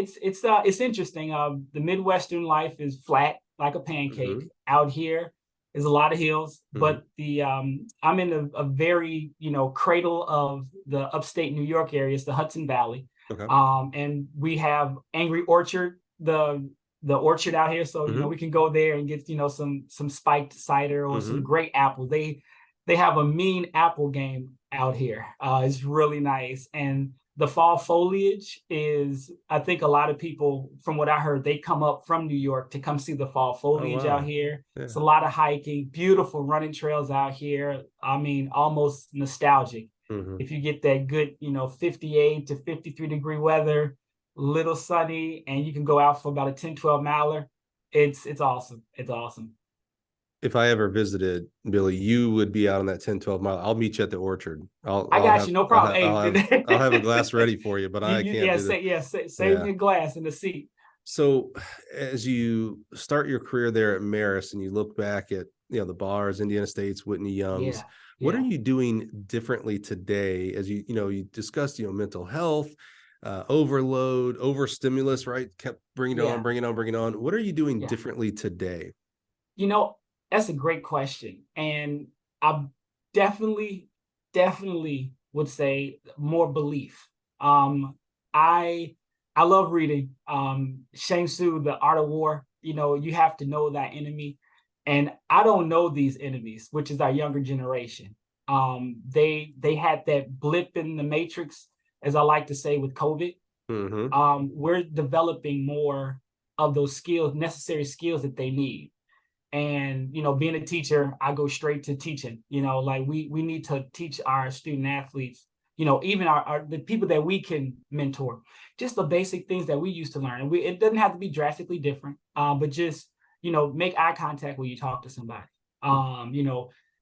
It's interesting. The Midwestern life is flat like a pancake. Out here is a lot of hills, but I'm in a very cradle of the upstate New York area. It's the Hudson Valley. Okay. And we have Angry Orchard, the orchard out here. So, we can go there and get, some spiked cider or some great apples. They have a mean apple game out here. It's really nice. And the fall foliage is, I think a lot of people, from what I heard, they come up from New York to come see the fall foliage out here. Yeah. It's a lot of hiking, beautiful running trails out here. I mean, almost nostalgic. If you get that good, 58 to 53 degree weather, little sunny, and you can go out for about a 10, 12 miler, it's awesome. It's awesome. If I ever visited, Billy, you would be out on that 10, 12 mile. I'll meet you at the orchard. I got you. No problem. I'll have a glass ready for you, but I can't save me a glass in the seat. So as you start your career there at Marist and you look back at, the Bars, Indiana State's, Whitney Young's, what are you doing differently today as you discussed, mental health, overload, overstimulus, right? Kept bringing it on. What are you doing differently today? That's a great question. And I definitely would say more belief. I love reading. Shang Tzu, The Art of War. You have to know that enemy. And I don't know these enemies, which is our younger generation. They had that blip in the matrix, as I like to say, with COVID. We're developing more of those skills, necessary skills that they need. And, being a teacher, I go straight to teaching, like we need to teach our student athletes, even the people that we can mentor, just the basic things that we used to learn. And it doesn't have to be drastically different, but just, make eye contact when you talk to somebody.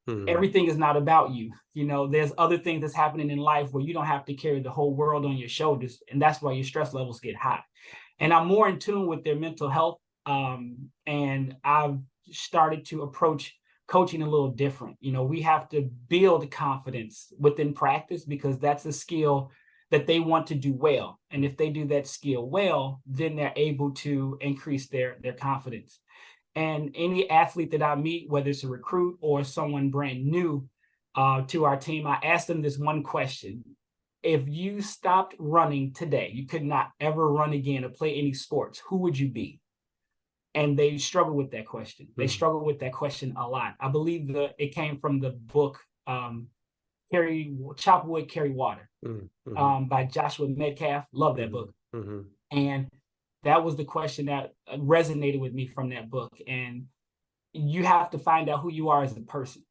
Everything is not about you. There's other things that's happening in life where you don't have to carry the whole world on your shoulders. And that's why your stress levels get high. And I'm more in tune with their mental health. And I've started to approach coaching a little different. We have to build confidence within practice, because that's a skill that they want to do well. And if they do that skill well, then they're able to increase their confidence. And any athlete that I meet, whether it's a recruit or someone brand new to our team, I ask them this one question. If you stopped running today, you could not ever run again or play any sports, who would you be? And they struggle with that question. They struggle with that question a lot. I believe it came from the book Chop Wood, Carry Water by Joshua Metcalf. Love that book. And that was the question that resonated with me from that book. And you have to find out who you are as a person.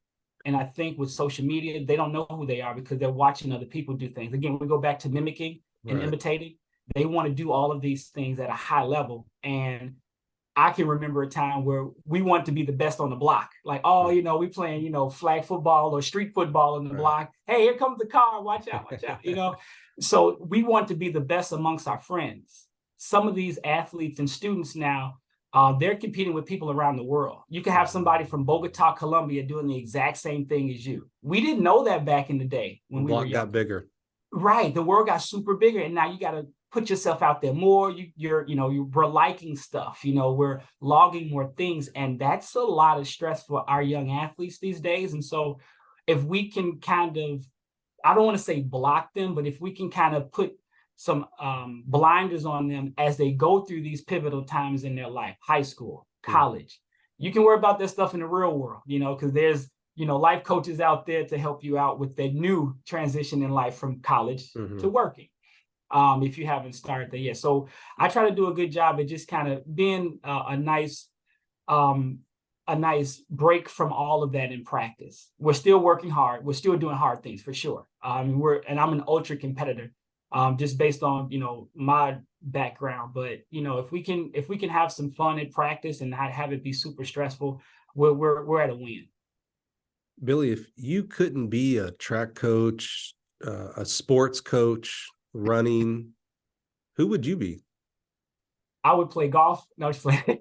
And I think with social media, they don't know who they are because they're watching other people do things. Again, we go back to mimicking and imitating. They want to do all of these things at a high level. And I can remember a time where we want to be the best on the block. Like, we playing, flag football or street football on the block. Hey, here comes the car. Watch out, watch out, So we want to be the best amongst our friends. Some of these athletes and students now, they're competing with people around the world. You can have somebody from Bogota, Colombia doing the exact same thing as you. We didn't know that back in the day when we were young. Got bigger. Right. The world got super bigger. And now you got to put yourself out there more. We're liking stuff, we're logging more things. And that's a lot of stress for our young athletes these days. And so if we can kind of, I don't want to say block them, but if we can kind of put some blinders on them as they go through these pivotal times in their life, high school, college, you can worry about that stuff in the real world, because there's, life coaches out there to help you out with the new transition in life from college to working. If you haven't started that yet. So I try to do a good job at just kind of being a nice break from all of that in practice. We're still working hard. We're still doing hard things for sure. I'm an ultra competitor, just based on, my background. But, if we can have some fun in practice and not have it be super stressful, we're at a win. Billy, if you couldn't be a track coach, a sports coach, running, who would you be? I would play golf. No, just playing.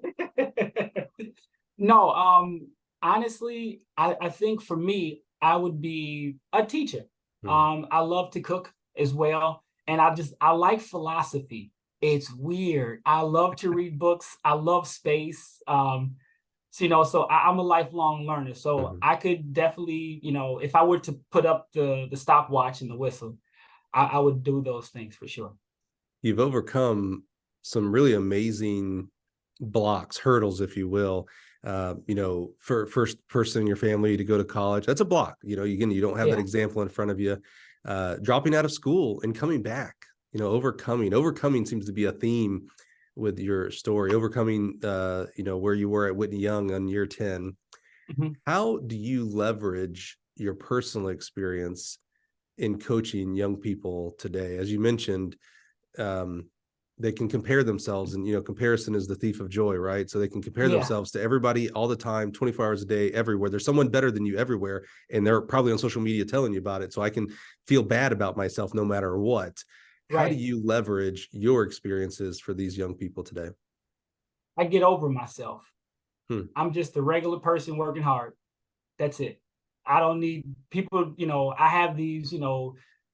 No, honestly, I think for me, I would be a teacher. I love to cook as well. And I like philosophy. It's weird. I love to read books. I love space. So I'm a lifelong learner. So I could definitely, if I were to put up the stopwatch and the whistle, I would do those things for sure. You've overcome some really amazing blocks, hurdles, if you will. For first person in your family to go to college, that's a block. You don't have that example in front of you. Dropping out of school and coming back, overcoming seems to be a theme with your story. Overcoming, where you were at Whitney Young on year 10. How do you leverage your personal experience in coaching young people today? As you mentioned, they can compare themselves, and comparison is the thief of joy, right? So they can compare themselves to everybody all the time, 24 hours a day, everywhere. There's someone better than you everywhere, and they're probably on social media telling you about it. So I can feel bad about myself no matter what. How do you leverage your experiences for these young people today? I get over myself. I'm just a regular person working hard. That's it. I don't need people, I have these,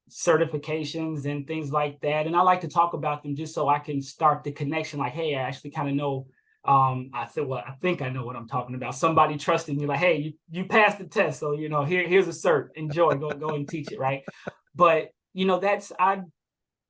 certifications and things like that. And I like to talk about them just so I can start the connection. Like, hey, I actually kind of know. I said, well, I think I know what I'm talking about. Somebody trusting you, like, hey, you passed the test. So, here's a cert. Enjoy, go and teach it. Right. But,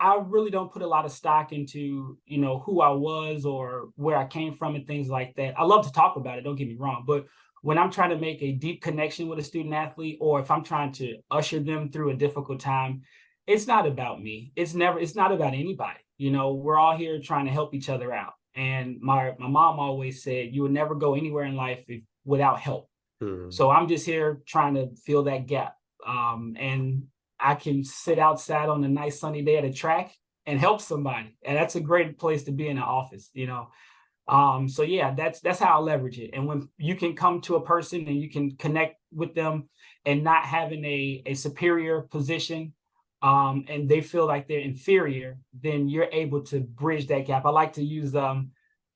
I really don't put a lot of stock into, who I was or where I came from and things like that. I love to talk about it. Don't get me wrong. But when I'm trying to make a deep connection with a student athlete, or if I'm trying to usher them through a difficult time, it's not about me. It's not about anybody. We're all here trying to help each other out. And my mom always said, you will never go anywhere in life without help. So I'm just here trying to fill that gap. And I can sit outside on a nice sunny day at a track and help somebody. And that's a great place to be in an office, So that's how I leverage it. And when you can come to a person and you can connect with them and not having a superior position, and they feel like they're inferior, then you're able to bridge that gap. I like to use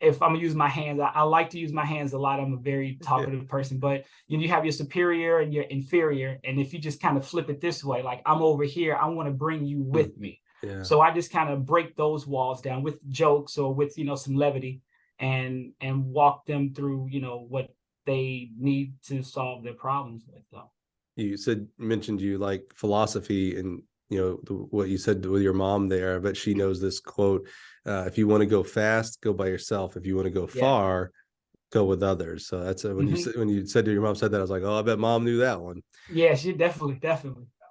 if I'm gonna use my hands, I like to use my hands a lot. I'm a very talkative person, but you have your superior and your inferior. And if you just kind of flip it this way, like I'm over here, I want to bring you with me. Yeah. So I just kind of break those walls down with jokes or with, some levity, and walk them through, what they need to solve their problems with. So You mentioned you like philosophy, and what you said with your mom there, but she knows this quote: if you want to go fast, go by yourself. If you want to go far, go with others. So that's when you said to your mom said that, I was like, oh, I bet mom knew that one. Yeah, she definitely.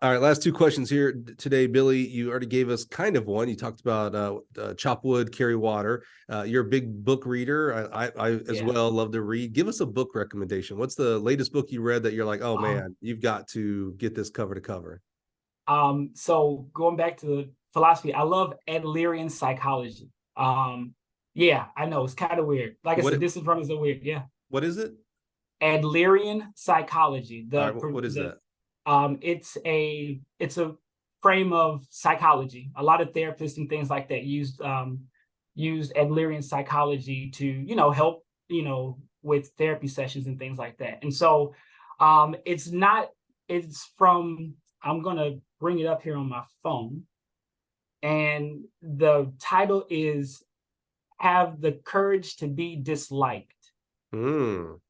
All right, last two questions here today, Billy. You already gave us kind of one. You talked about chop wood, carry water. You're a big book reader. I as well love to read. Give us a book recommendation. What's the latest book you read that you're like, oh man, you've got to get this cover to cover? So going back to the philosophy, I love Adlerian psychology. Yeah, I know it's kind of weird. Like I said, this is from is so weird. Yeah. What is it? Adlerian psychology. What is that? It's a frame of psychology. A lot of therapists and things like that used Adlerian psychology to help with therapy sessions and things like that. And so it's from, I'm gonna bring it up here on my phone, and the title is "Have the Courage to Be Disliked." And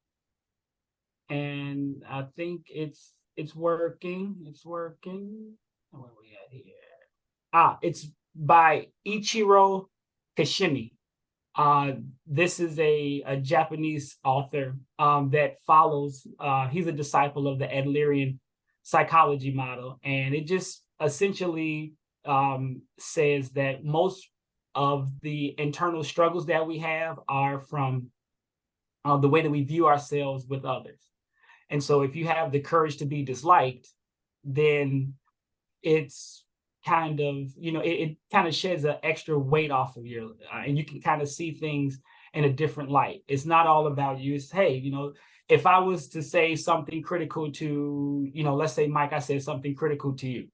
I think it's working. It's working. Where are we at here? It's by Ichiro Kashimi. This is a Japanese author that follows. He's a disciple of the Adlerian psychology model, and it just essentially says that most of the internal struggles that we have are from the way that we view ourselves with others. And so if you have the courage to be disliked, then it's kind of, it kind of sheds an extra weight off of you, and you can kind of see things in a different light. It's not all about you. It's, hey, if I was to say something critical to, let's say, Mike, I said something critical to you,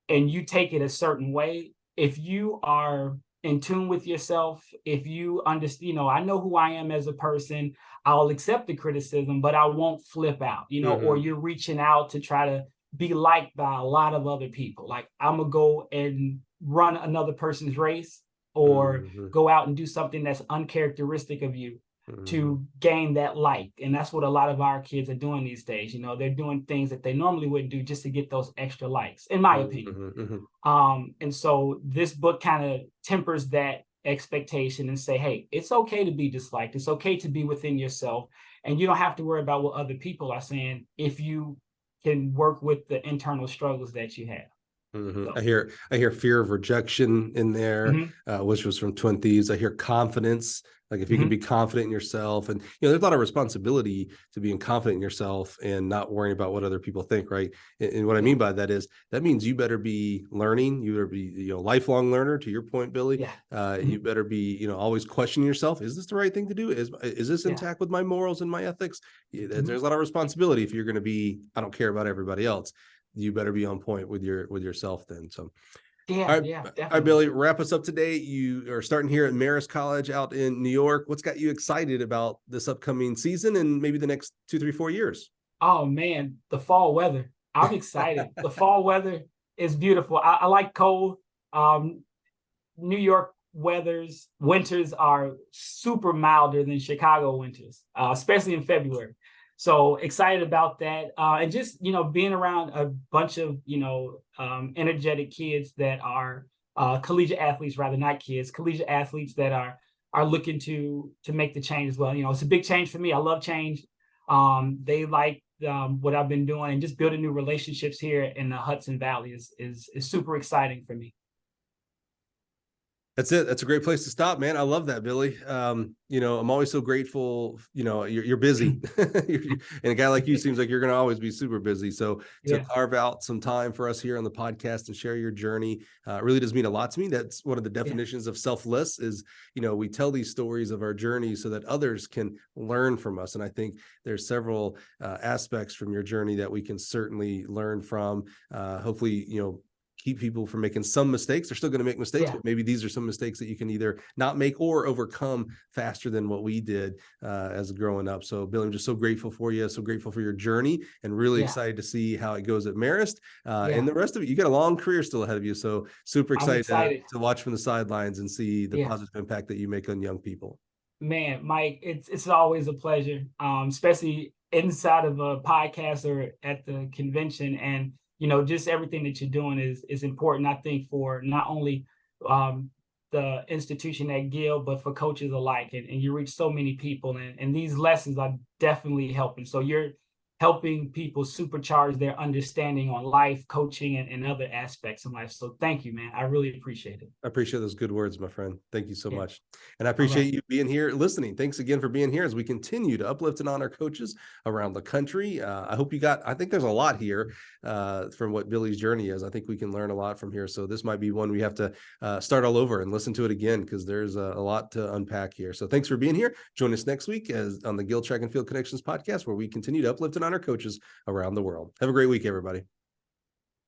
and you take it a certain way, if you are in tune with yourself, if you understand, I know who I am as a person, I'll accept the criticism, but I won't flip out, or you're reaching out to try to be liked by a lot of other people. Like, I'm gonna go and run another person's race, or go out and do something that's uncharacteristic of you to gain that like. And that's what a lot of our kids are doing these days. They're doing things that they normally wouldn't do just to get those extra likes, in my opinion. And so this book kind of tempers that expectation and say, hey, it's okay to be disliked. It's okay to be within yourself. And you don't have to worry about what other people are saying if you can work with the internal struggles that you have. So. I hear fear of rejection in there, which was from Twin Thieves. I hear confidence, like if you can be confident in yourself, and there's a lot of responsibility to being confident in yourself and not worrying about what other people think, right? And what I mean by that is that means you better be learning, you better be lifelong learner. To your point, Billy, you better be always questioning yourself. Is this the right thing to do? Is this intact with my morals and my ethics? There's a lot of responsibility if you're going to be. I don't care about everybody else. You better be on point with yourself then. So all right, Billy, wrap us up today. You are starting here at Marist College out in New York. What's got you excited about this upcoming season and maybe the next 2, 3, 4 years? Oh man, the fall weather. I'm excited. The fall weather is beautiful. I like cold. New York winters are super milder than Chicago winters, especially in February. So excited about that. And just, being around a bunch of, energetic kids that are collegiate athletes, rather not kids, collegiate athletes that are looking to make the change as well. It's a big change for me. I love change. They like what I've been doing, and just building new relationships here in the Hudson Valley is super exciting for me. That's it. That's a great place to stop, man. I love that, Billy. I'm always so grateful. You're busy, and a guy like you seems like you're going to always be super busy. So to Yeah, carve out some time for us here on the podcast and share your journey really does mean a lot to me. That's one of the yeah, definitions of selfless is, we tell these stories of our journey so that others can learn from us. And I think there's several aspects from your journey that we can certainly learn from. Hopefully, keep people from making some mistakes. They're still going to make mistakes, yeah, but maybe these are some mistakes that you can either not make or overcome faster than what we did as growing up. So, Billy, I'm just so grateful for you, so grateful for your journey, and really yeah, excited to see how it goes at Marist and yeah. the rest of it. You got a long career still ahead of you, so super I'm excited excited. to watch from the sidelines and see the Yeah. positive impact that you make on young people. Man, Mike, it's always a pleasure, especially inside of a podcast or at the convention. And just everything that you're doing is important. I think for not only um, the institution at Gill, but for coaches alike. And you reach so many people, and these lessons are definitely helping. So you're helping people supercharge their understanding on life, coaching, and other aspects of life. So thank you, man. I really appreciate it. I appreciate those good words, my friend. Thank you so Yeah. much. And I All right. appreciate you being here listening. Thanks again for being here as we continue to uplift and honor coaches around the country. I think there's a lot here from what Billy's journey is. I think we can learn a lot from here. So this might be one we have to start all over and listen to it again because there's a lot to unpack here. So thanks for being here. Join us next week as on the Gill Track and Field Connections podcast, where we continue to uplift and honor coaches around the world. Have a great week, everybody.